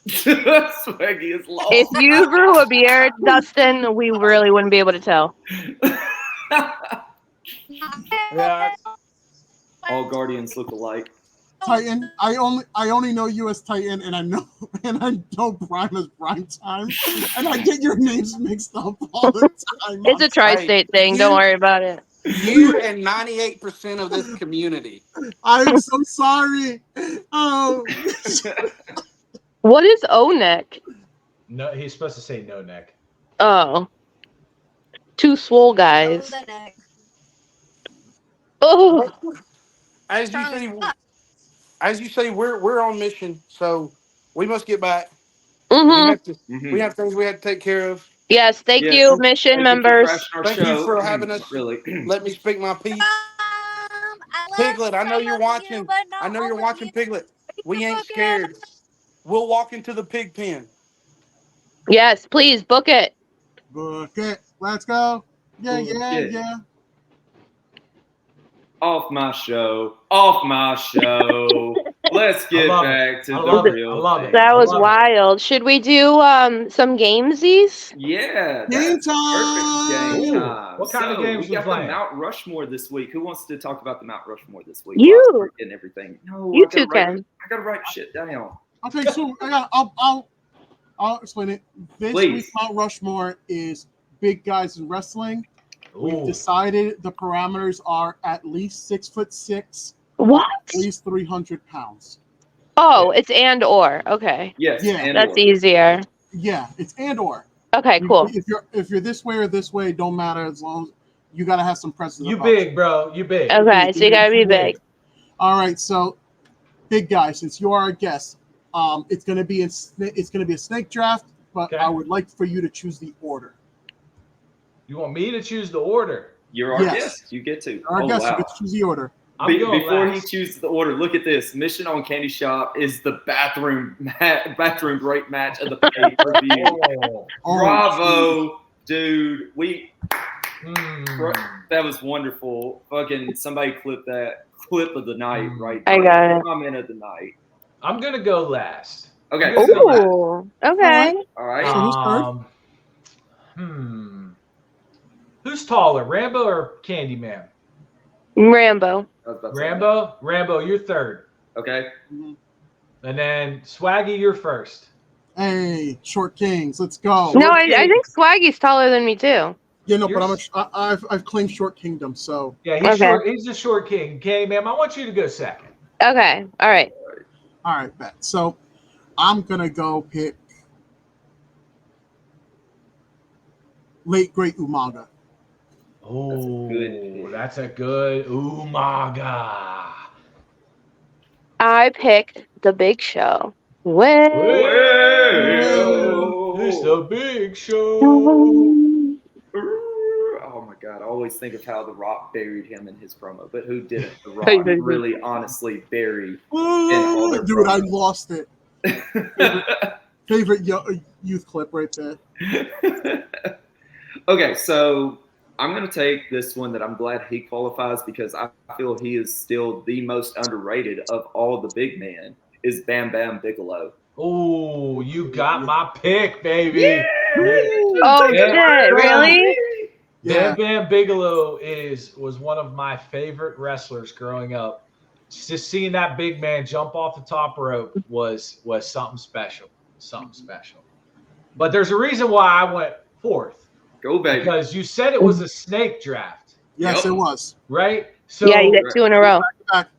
Swaggy is lost. If you grew a beard, Dustin, we really wouldn't be able to tell. Yeah. All Guardians look alike. Titan. I only know you as Titan, and I know Prime as Prime Time, and I get your names mixed up all the time. It's a tri-state thing. Don't worry about it. You and 98% of this community. I'm so sorry. Oh, What is O-neck? No, he's supposed to say no neck. Oh. Two swole guys. The neck. Oh. As you say, we're on mission, so we must get back. Mm-hmm. We have things we have to take care of. Yes, thank Yes. you, mission Thank you for members. crashing our Thank you show. for having us. Really. Let me speak my piece. I love Piglet, I know you're all of watching. you, but not I know you're all of watching, you. Piglet. We ain't Fucking scared. We'll walk into the pig pen. Yes, please book it. book it. Let's go. Yeah, Book yeah, it. yeah. Off my show. Off my show. Let's get love back to I the love it. real I love it. thing. That was love it. wild. Should we do some gamesies? Yeah. Game that's time. Perfect game Ooh, time. what kind of games we we got playing? the Mount Rushmore this week. Who wants to talk about the Mount Rushmore this week? You. While I'm getting everything. No, You I gotta two write- can. I gotta write shit down. Okay, so I'll explain it. This Please. week's Mount Rushmore is big guys in wrestling. We've Ooh. decided the parameters are at least 6'6", What? at least 300 pounds. Oh, it's and or. Okay. Yes. Yeah. and That's or. easier. Yeah, it's and or. Okay, cool. If you're this way or this way, don't matter as long as you gotta have some presence. You about big, bro. You big. Okay, so you gotta be big. All right, so big guy, since you are our guest, it's gonna be a snake draft, but Okay. I would like for you to choose the order. You want me to choose the order? You're our Yes. guest. You get to. Our Oh guest, you wow. get to choose the order. going before last. he chooses the order, look at this. Mission on Candy Shop is the bathroom break match of the pay-per-view. Bravo, dude. That was wonderful. Fucking somebody clip that clip of the night right there. I got it. Comment of the night. I'm gonna go last. Okay. Ooh, okay. All right. So who's third? Who's taller, Rambo or Candyman? Rambo. Rambo, you're third. Okay. And then Swaggy, you're first. Hey, Short Kings, let's go. No, I think Swaggy's taller than me too. Yeah, no, but I've claimed Short Kingdom, so yeah, he's short. He's a short king. Candyman, I want you to go second. Okay. All right. All right, bet. So I'm gonna go pick late great Umaga. Oh, that's a good Umaga. I picked the Big Show. It's the Big Show. Oh my God! I always think of how The Rock buried him in his promo, but who didn't? The Rock really, honestly bury. Dude, I lost it. Favorite youth clip right there. Okay, so I'm going to take this one that I'm glad he qualifies because I feel he is still the most underrated of all the big men. Is Bam Bam Bigelow? Oh, you got my pick, baby. Yeah! Oh shit! Really? Bam Bam Bigelow was one of my favorite wrestlers growing up. Just seeing that big man jump off the top rope was something special. Something special. But there's a reason why I went fourth. Go baby. Because you said it was a snake draft. Yes, it was. Right? So yeah, you get 2 in a row.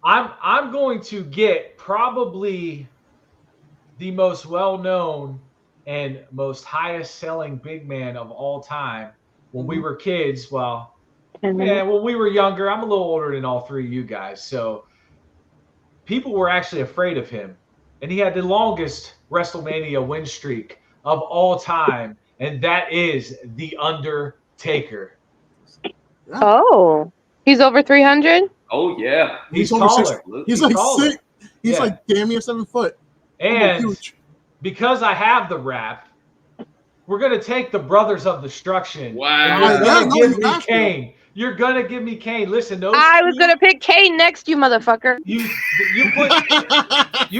I'm going to get probably the most well-known and most highest selling big man of all time. When we were kids, when we were younger, I'm a little older than all three of you guys. So people were actually afraid of him. And he had the longest WrestleMania win streak of all time. And that is The Undertaker. Yeah. Oh, he's over 300? Oh, yeah. He's over taller. He's like taller. He's like damn near 7 foot. And because I have the rap, we're going to take the Brothers of Destruction. Wow. You're going to give me Kane. You're going to give me Kane. Listen, I was going to pick Kane next, you motherfucker. You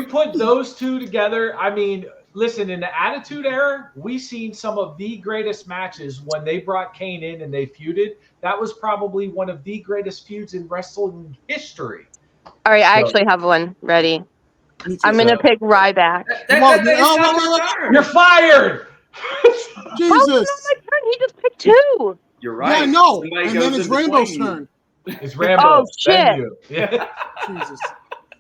put those two together. I mean, listen, in the Attitude Era, we seen some of the greatest matches when they brought Kane in and they feuded. That was probably one of the greatest feuds in wrestling history. All right, I actually have one ready. I'm going to pick Ryback. You're fired! Jesus. He just picked 2. You're right. Yeah, no. And then it's Rambo's turn. It's Rambo. Oh, shit. Yeah. Jesus.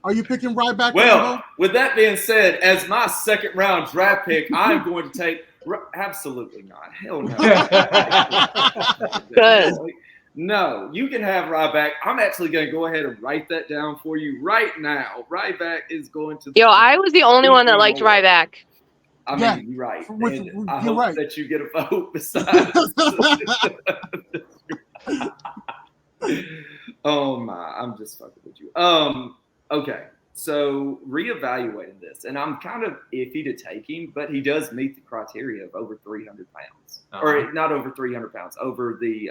Are you picking Ryback? Well, Rambo? with that being said, as my second round draft pick, I'm going to take absolutely not. Hell no. Good. No, you can have Ryback. I'm actually going to go ahead and write that down for you right now. Ryback is going to. Yo, I was the only one that liked Ryback. I mean, you're right. And I hope that you get a vote besides. Oh my, I'm just fucking with you. Okay, so reevaluating this, and I'm kind of iffy to take him, but he does meet the criteria of over 300 pounds, or not over 300 pounds, over the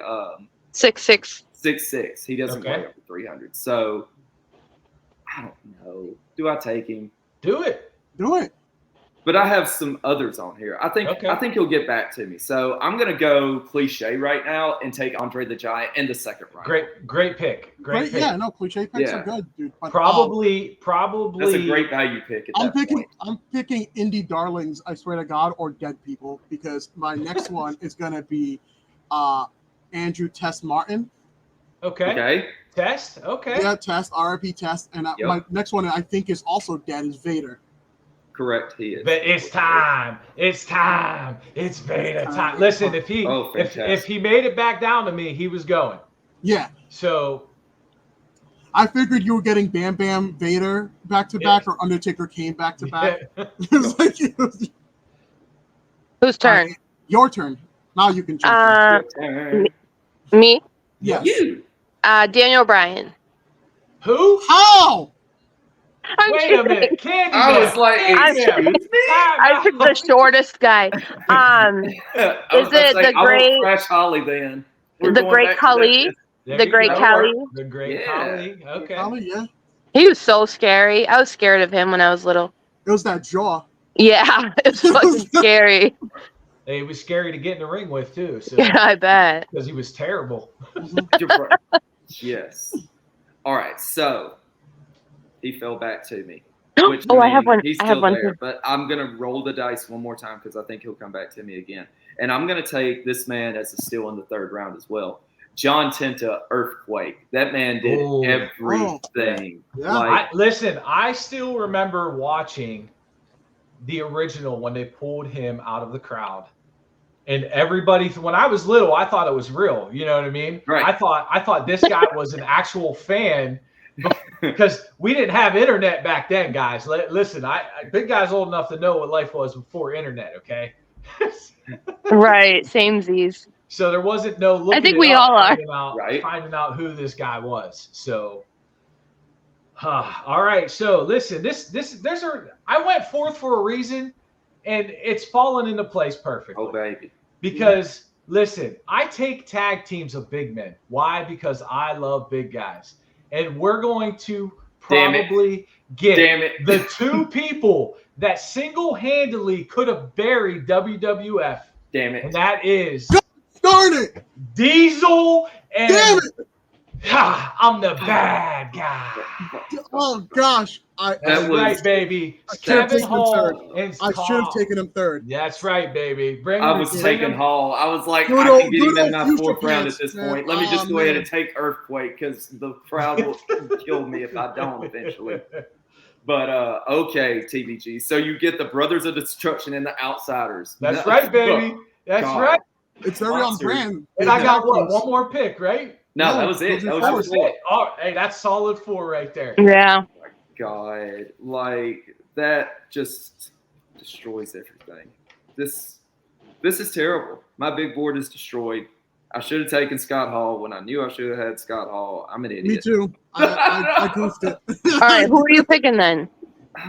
6'6". 6'6". He doesn't weigh over 300. So I don't know. Do I take him? Do it. Do it. But I have some others on here. I think he'll get back to me. So I'm gonna go cliche right now and take Andre the Giant in the second round. Great pick. Great pick. Yeah, no, cliche picks are good, dude. But, probably. That's a great value pick. I'm picking indie darlings. I swear to God, or dead people, because my next one is gonna be Andrew Test Martin. Okay. Test. Okay. Yeah, Test. RIP Test. And my next one I think is also dead is Vader. Correct, he is. But it's time. It's Vader time. Listen, if he made it back down to me, he was going. Yeah. So I figured you were getting Bam Bam Vader back to back or Undertaker Kane back to back. Whose turn? Your turn. Now you can jump in. Me? Yes. You. Daniel Bryan. Who? How? Wait a minute, Candyman. I was like, Candyman. excuse me? I picked the shortest guy. I was Is about to it say, the I great, won't crash Holly then. We're the going great back to that. Khali? There The you great go. Khali? The great Yeah. Khali. Okay. Holly, yeah. He was so scary. I was scared of him when I was little. It was that jaw. Yeah, it's fucking scary. He was scary to get in the ring with too. So Yeah, I bet. because he was terrible. You're right. Yes. All right. So he fell back to me. Which, Oh, I have one. He's I still have one there, too. but I'm gonna roll the dice one more time because I think he'll come back to me again. And I'm gonna take this man as a steal in the third round as well. John Tenta, Earthquake. That man did Ooh. everything. Yeah. Like, Listen, I still remember watching the original when they pulled him out of the crowd. And everybody, when I was little, I thought it was real. You know what I mean? Right. I thought this guy was an actual fan because we didn't have internet back then, guys. Listen, big guy's old enough to know what life was before internet. Okay. Right, samesies. So there wasn't no looking. I think it we up, all are. finding out who this guy was. So, all right. So listen, I went fourth for a reason, and it's fallen into place perfectly. oh baby. Because listen, I take tag teams of big men. Why? Because I love big guys, and we're going to probably get the two people that single-handedly could have buried WWF. Damn it. And that is Darn it! Diesel and Damn it! I'm the bad guy. Oh gosh, That's right, baby. I should have Kevin taken him Hall third. and I should have Cobb. taken him third. That's right, baby. I was taking Hall. I was like, Good I old- can get him good in my old fourth future round pants, at this man. point. Let me just go ahead man. and take Earthquake because the crowd will kill me if I don't eventually. But okay, TBG. So you get the Brothers of Destruction and the Outsiders. That's right, baby. That's God. right. It's very on brand. And I got what? One more pick, right? No, No, that was it. those are That was your four. it. Oh, hey, that's solid 4 right there. Yeah. Oh my God, like that just destroys everything. This is terrible. My big board is destroyed. I should have taken Scott Hall when I knew I should have had Scott Hall. I'm an idiot. Me too. I goofed it. All right, who are you picking then? I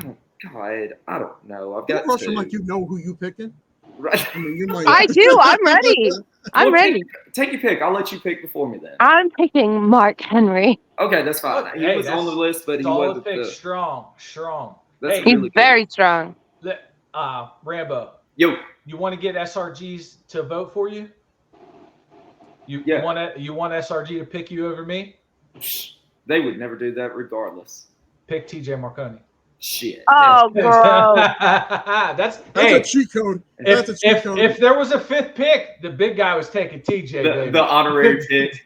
don't know. I've Don't got rush two. him like you know who you picking. Right. I mean, you might. I do. I'm ready. I'm Well, ready. Take your pick. I'll let you pick before me then. I'm picking Mark Henry. Okay, that's fine. Look, He hey, was on the list, but he Solid wasn't. pick. Strong. That's Hey, He's really good. very strong. Rambo, Yo, you want to get SRGs to vote for you? You Yeah. want SRG to pick you over me? they would never do that regardless. Pick TJ Marconi. Shit. Oh, bro. That's That's a cheat code. That's a cheat code. if there was a fifth pick, the big guy was taking TJ. baby. The honorary pick.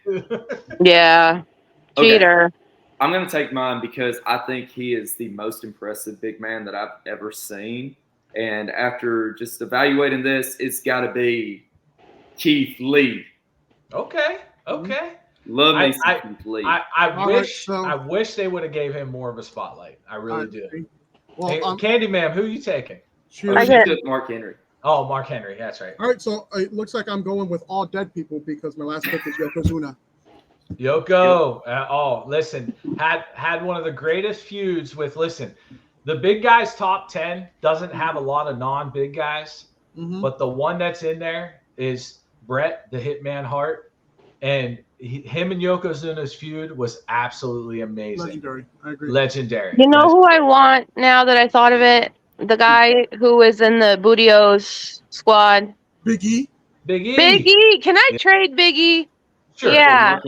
Yeah. Okay. Cheater. I'm going to take mine because I think he is the most impressive big man that I've ever seen. And after just evaluating this, it's got to be Keith Lee. Okay. Love me some I- Keith Lee. I wish they would have gave him more of a spotlight. I really do. Well, Hey, Candyman, who are you taking? cheers. I I get- took Mark Henry. Oh, Mark Henry. That's right. All right, so it looks like I'm going with all dead people because my last pick was Yokozuna. Yoko. Listen, had one of the greatest feuds with. Listen, the big guys top 10 doesn't have a lot of non-big guys, Mhm. but the one that's in there is Bret the Hitman Hart, and him and Yokozuna's feud was absolutely amazing. Legendary. I agree. Legendary. You know who I want now that I thought of it? The guy who was in the Bootios squad. Big E. Big E. Big E. Can I trade Big E? Sure. Yeah.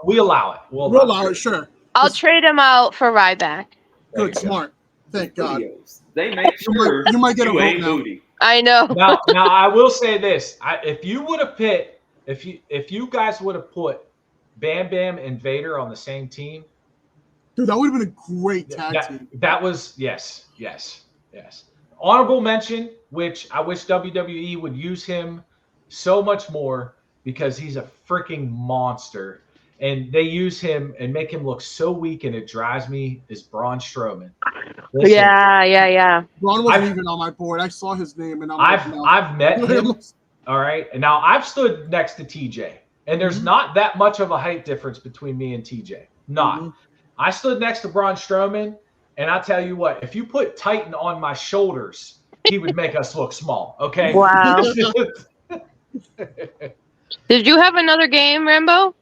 We allow it. We'll allow it, sure. I'll trade him out for Ryback. There Good, you go. smart. Thank God. Videos. They make sure You might get a you vote ain't now. booty. I know. Now I will say this: if you would have picked, if you guys would have put Bam Bam and Vader on the same team, Dude, that would have been a great tag team. that was yes. Honorable mention, which I wish WWE would use him so much more because he's a freaking monster, and they use him and make him look so weak, and it drives me. Is Braun Strowman? Listen, Yeah. Ron wasn't I've- even on my board. I saw his name and I'm like, no. I've met him. All right. And now I've stood next to TJ, and there's not that much of a height difference between me and TJ. Not. Mhm. I stood next to Braun Strowman, and I tell you what, if you put Titan on my shoulders, he would make us look small. Okay. Wow. Did you have another game, Rambo?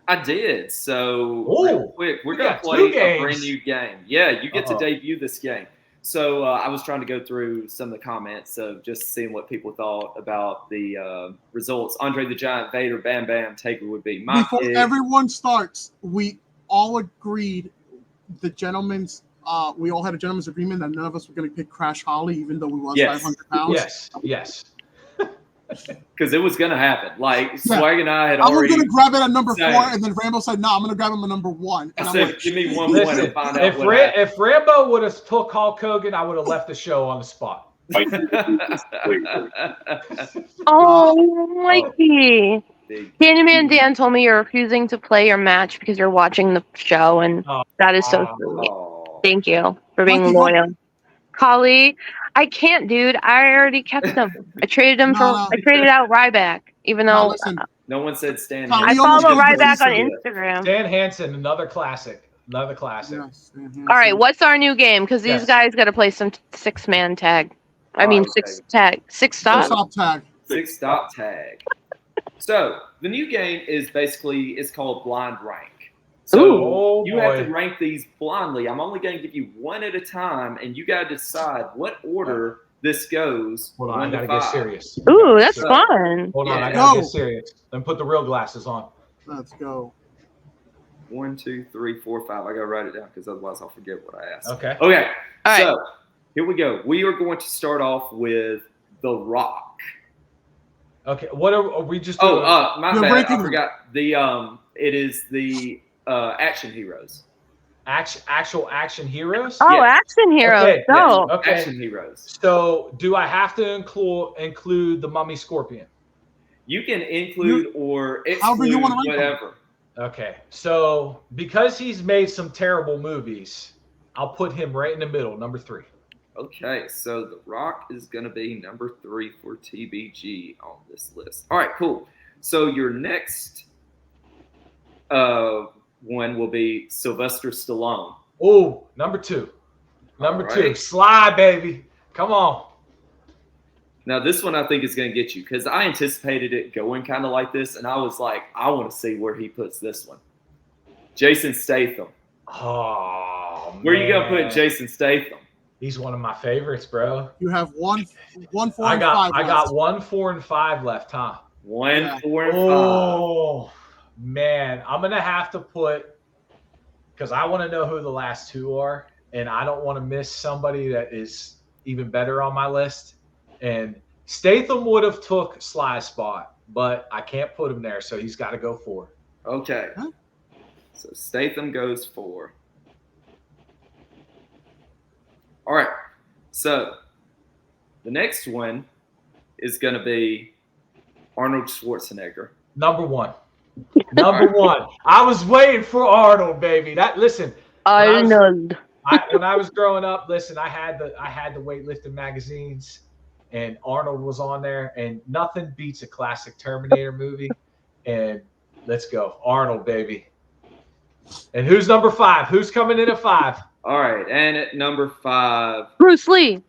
I did. So real quick, we're going to play a brand new game. Yeah, you get to debut this game. So I was trying to go through some of the comments of just seeing what people thought about the results. Andre the Giant, Vader, Bam Bam, Taker would be my Before pick. everyone starts, we all agreed, we all had a gentleman's agreement that none of us were going to pick Crash Holly, even though we was 500 pounds. Yes. Because it was going to happen. Like, Swag and I had already... I was going to grab it at number 4, and then Rambo said, no, I'm going to grab him at number 1. And I said, give me 1 point and find out if Rambo would have took Hulk Hogan, I would have left the show on the spot. Oh, Mikey. Candyman Dan told me you're refusing to play your match because you're watching the show, and that is so sweet. Thank you for being loyal. Holly, I can't, dude. I already kept them. I traded them I traded out Ryback, even though no one said Stan. I follow Ryback on Instagram. Stan Hansen, another classic. Yes, all right, what's our new game? Because these guys got to play some 6-man tag. I mean, 6 tag, 6 stop tag. 6 stop tag. So the new game is basically called Blind Rank. So you have to rank these blindly. I'm only going to give you one at a time, and you got to decide what order this goes. Hold on, I got to get serious. Ooh, that's fun. Hold on, I got to get serious. Then put the real glasses on. Let's go. 1, 2, 3, 4, 5. I got to write it down because otherwise I'll forget what I asked. Okay. All right. So here we go. We are going to start off with The Rock. Okay. What are we just doing? My bad. I forgot. It is the action heroes. Actual action heroes? Oh, action heroes. Okay. No. Yes. Okay. Action heroes. So do I have to include the Mummy Scorpion? You can include or exclude whatever. Okay. So because he's made some terrible movies, I'll put him right in the middle, number 3. Okay, so The Rock is going to be number 3 for TBG on this list. All right, cool. So your next one will be Sylvester Stallone. Oh, number 2. Number 2. Sly, baby. Come on. Now, this one I think is going to get you because I anticipated it going kind of like this, and I was like, I want to see where he puts this one. Jason Statham. Oh, where are you going to put Jason Statham? He's one of my favorites, bro. You have 1, 4, and 5. I got 1, 4, and 5 left, huh? 1, 4, and 5. Oh, man. I'm going to have to put, because I want to know who the last 2 are, and I don't want to miss somebody that is even better on my list. And Statham would have took Sly's spot, but I can't put him there, so he's got to go 4. Okay. Huh? So Statham goes 4. All right, so the next one is going to be Arnold Schwarzenegger. Number 1. Number 1. I was waiting for Arnold, baby. Listen. Arnold. When I was growing up, listen, I had the weightlifting magazines, and Arnold was on there, and nothing beats a classic Terminator movie. And let's go, Arnold, baby. And who's number 5? Who's coming in at 5? All right, and at number 5, Bruce Lee.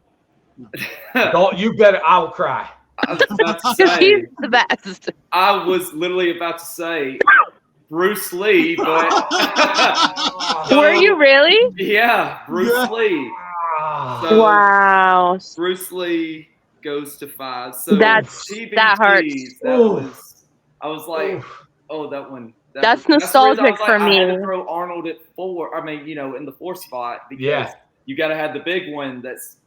Don't you better? I will cry. I was about to say he's the best. I was literally about to say Bruce Lee, but were you really? Yeah, Bruce Lee. So wow. Bruce Lee goes to 5. So that hurts. I was like, oh, that one. That's nostalgic for me. I had to throw Arnold at 4. I mean, in the 4th spot because you got to have the big one that's,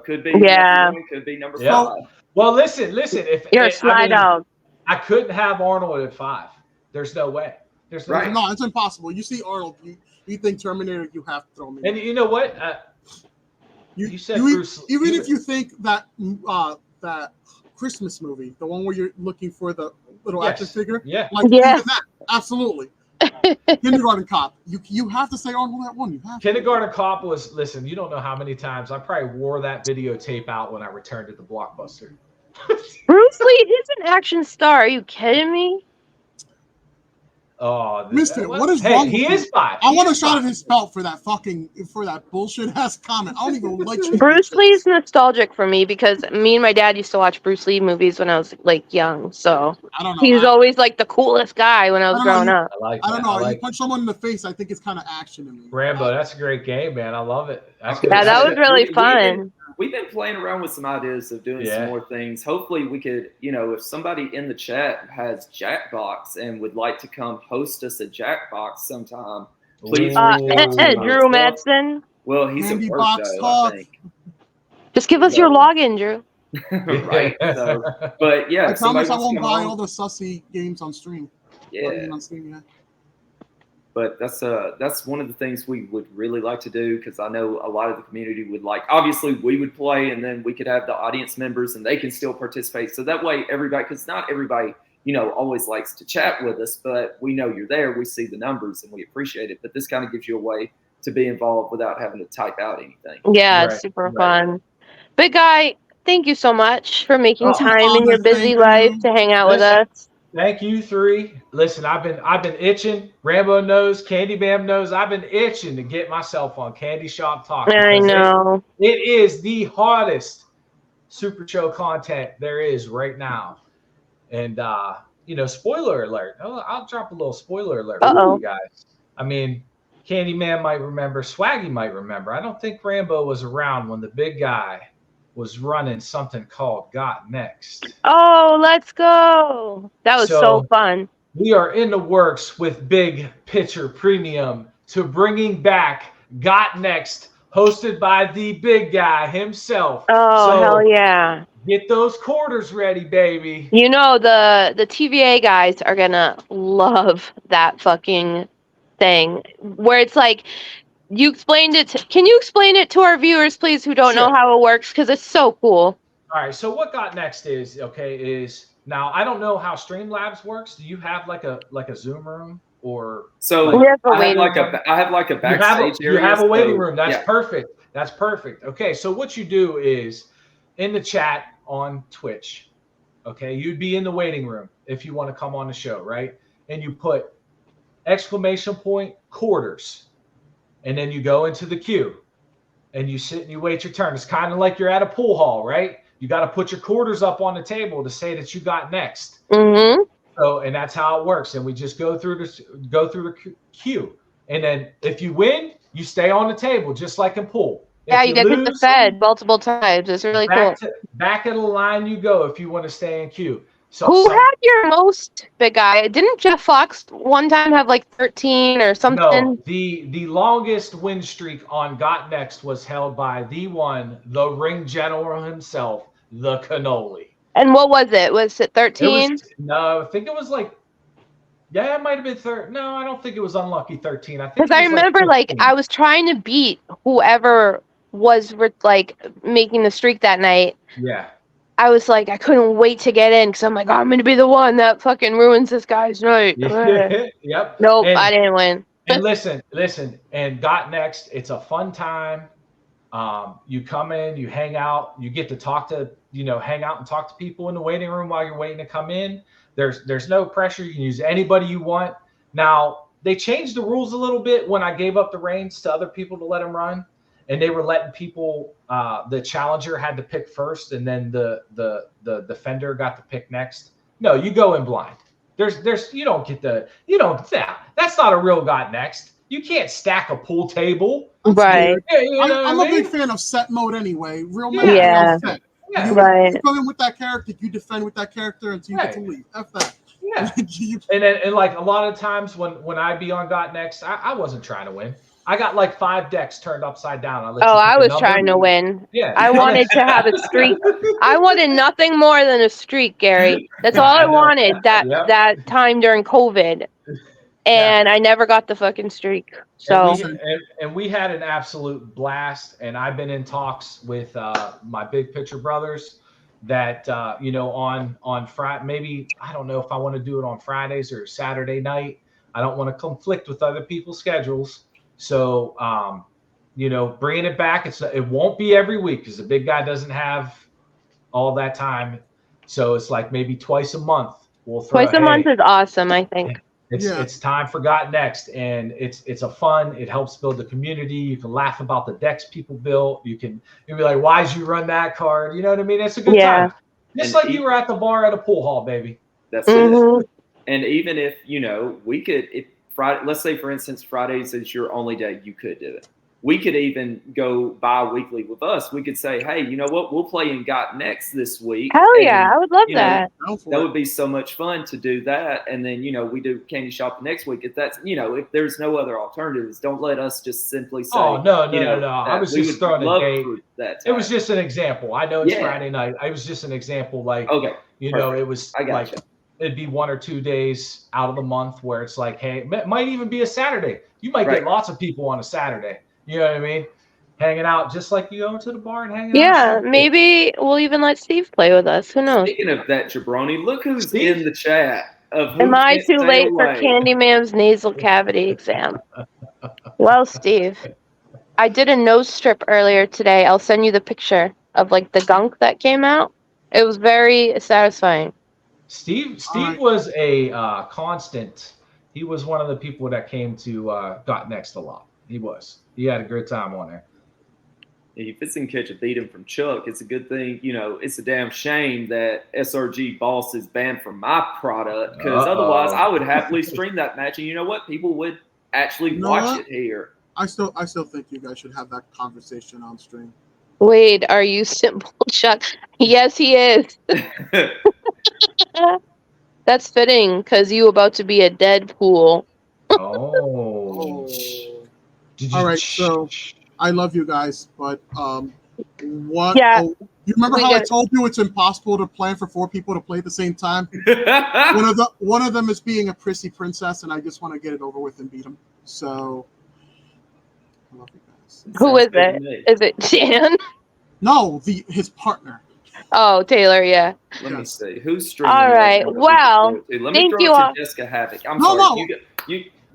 could be could be number 5. Well, listen. If you're a Sly dog, I couldn't have Arnold at 5. There's no way. There's no way. No, it's impossible. You see Arnold, you think Terminator, you have to throw him in. And you know what? You said Bruce. Even if you think that that Christmas movie, the one where you're looking for the little action figure, even that, absolutely. Kindergarten Cop. You have to say Arnold that one. You have Kindergarten Cop was, listen, you don't know how many times I probably wore that videotape out when I returned to the Blockbuster. Bruce Lee is an action star. Are you kidding me? Oh, Misfit, what is wrong with he you? is 5. I want a shot of his belt for that bullshit ass comment. I don't even like Bruce Lee's championships. nostalgic for me because me and my dad used to watch Bruce Lee movies when I was like young. So I don't know. he was always like the coolest guy when I was growing up. I like I don't that. know. I like You punch someone in the face, I think it's kind of action to me. Rambo. That's a great game, man. I love it. That's Okay, good. Yeah, that was really fun. We've been playing around with some ideas of doing some more things. Hopefully, we could, if somebody in the chat has Jackbox and would like to come host us at Jackbox sometime, please. Drew Madsen. Well, he's at work Candybox though, Talk. I think. Just give us your login, Drew. Right. So, but yeah, I promise I won't buy home, all the sussy games on stream. Yeah. On Steam, yeah. But that's one of the things we would really like to do, because I know a lot of the community would like. Obviously, we would play, and then we could have the audience members, and they can still participate. So that way, everybody, because not everybody, always likes to chat with us, but we know you're there. We see the numbers, and we appreciate it. But this kind of gives you a way to be involved without having to type out anything. Yeah, it's super fun. Big Guy, thank you so much for making time in your busy life to hang out with us. Thank you, 3. Listen, I've been itching. Rambo knows, Candy Bam knows. I've been itching to get myself on Candyshop Talk. I know. It is the hottest Super Show content there is right now. And spoiler alert. I'll drop a little spoiler alert for you guys. I mean, Candyman might remember, Swaggy might remember. I don't think Rambo was around when the big guy was running something called Got Next. Oh, let's go. That was so fun. We are in the works with Big Picture Premium to bringing back Got Next, hosted by the big guy himself. Oh, hell yeah. Get those quarters ready, baby. The TVA guys are going to love that fucking thing where it's like, you explained it. Can you explain it to our viewers, please, who don't know how it works? Because it's so cool. All right. So what Got Next is now I don't know how Streamlabs works. Do you have like a Zoom room or? So I have like a backstage area. You have a waiting room. That's perfect. That's perfect. Okay. So what you do is in the chat on Twitch. Okay, you'd be in the waiting room if you want to come on the show, right? And you put ! quarters. And then you go into the queue and you sit and you wait your turn. It's kind of like you're at a pool hall, right? You got to put your quarters up on the table to say that you got next. Mm-hmm. So, and that's how it works. And we just go through the queue. And then if you win, you stay on the table, just like in pool. Yeah, you get the fed multiple times. It's really cool. Back of the line you go if you want to stay in queue. So who had your most, Big Guy? Didn't Jeff Fox one time have like 13 or something? No, the longest win streak on Got Next was held by the ring general himself, the Cannoli. And what was it? Was it 13? No, I think it was like, yeah, it might have been 13. No, I don't think it was unlucky 13. I think because I remember I was trying to beat whoever was like making the streak that night. Yeah. I was like, I couldn't wait to get in because I'm like, I'm going to be the one that fucking ruins this guy's night. Yep. Nope, I didn't win. And listen, and Got Next, it's a fun time. You come in, you hang out, you get to talk to, hang out and talk to people in the waiting room while you're waiting to come in. There's no pressure. You can use anybody you want. Now, they changed the rules a little bit when I gave up the reins to other people to let them run. And they were letting people, the challenger had to pick first, and then the defender got to pick next. No, you go in blind. That's not a real Got Next. You can't stack a pool table. Right. I'm a big fan of set mode anyway. Real mode. Yeah. Set. Yeah. You come in with that character, you defend with that character until you get to leave. F that. Yeah. and like a lot of times when I'd be on Got Next, I wasn't trying to win. I got like 5 decks turned upside down. I was trying to win. Yeah. I wanted to have a streak. I wanted nothing more than a streak, Gary. That's all I wanted that time during COVID. And I never got the fucking streak. So and we had an absolute blast. And I've been in talks with my Big Picture brothers that on Friday, maybe I don't know if I want to do it on Fridays or Saturday night. I don't want to conflict with other people's schedules. So, bringing it back, it won't be every week because the big guy doesn't have all that time. So it's like maybe twice a month. Twice a month is awesome, I think. It's time for Got Next, and it's a fun. It helps build the community. You can laugh about the decks people built. You'll be like, why'd you run that card? You know what I mean? It's a good time. Just like you were at the bar at a pool hall, baby. That's it. And even if we could, if Friday, let's say for instance, Fridays is your only day, you could do it. We could even go bi-weekly with us. We could say, hey, you know what? We'll play in Got Next this week. Hell yeah, I would love that. That would be so much fun to do that. And then, we do Candy Shop next week. If that's, if there's no other alternatives, don't let us just simply say, oh, no. I was just throwing a date. It was just an example. I know it's Friday night. It was just an example. Like, okay, it was like, it'd be 1 or 2 days out of the month where it's like, hey, it might even be a Saturday. You might get lots of people on a Saturday. You know what I mean? Hanging out just like you go to the bar and hanging out. Yeah, maybe we'll even let Steve play with us. Who knows? Speaking of that, Jabroni, look who's in the chat. Am I too late for Candyman's nasal cavity exam? Well, Steve, I did a nose strip earlier today. I'll send you the picture of like the gunk that came out. It was very satisfying. Steve was a constant. He was one of the people that came to Got Next a lot. He had a good time on there. If it's in catch a beating from Chuck, it's a good thing. It's a damn shame that SRG Boss is banned from my product, because otherwise I would happily stream that match, and you know what? People would actually watch it here. I still think you guys should have that conversation on stream. Wait, are you simple, Chuck? Yes, he is. That's fitting, because you about to be a Deadpool. Oh. All right, so I love you guys, but what? Yeah, you remember how I told you it's impossible to plan for 4 people to play at the same time? one of them is being a prissy princess, and I just want to get it over with and beat him. So I love you guys. Who is it? Is it Jan? No, his partner. Oh, Taylor, yeah. Let me see. Who's streaming? All right. Well, let me throw it to Jessica Havoc. I'm sorry.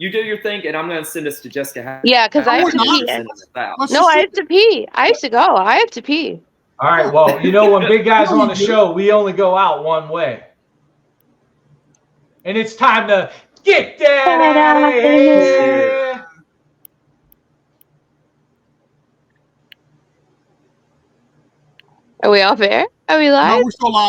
You do your thing, and I'm going to send this to Jessica Havoc. Yeah, because I have to pee. No, I have to pee. I have to go. I have to pee. All right. Well, when big guys on the show, we only go out one way. And it's time to get that out of here. Are we off air? Are we live? No, we're still live.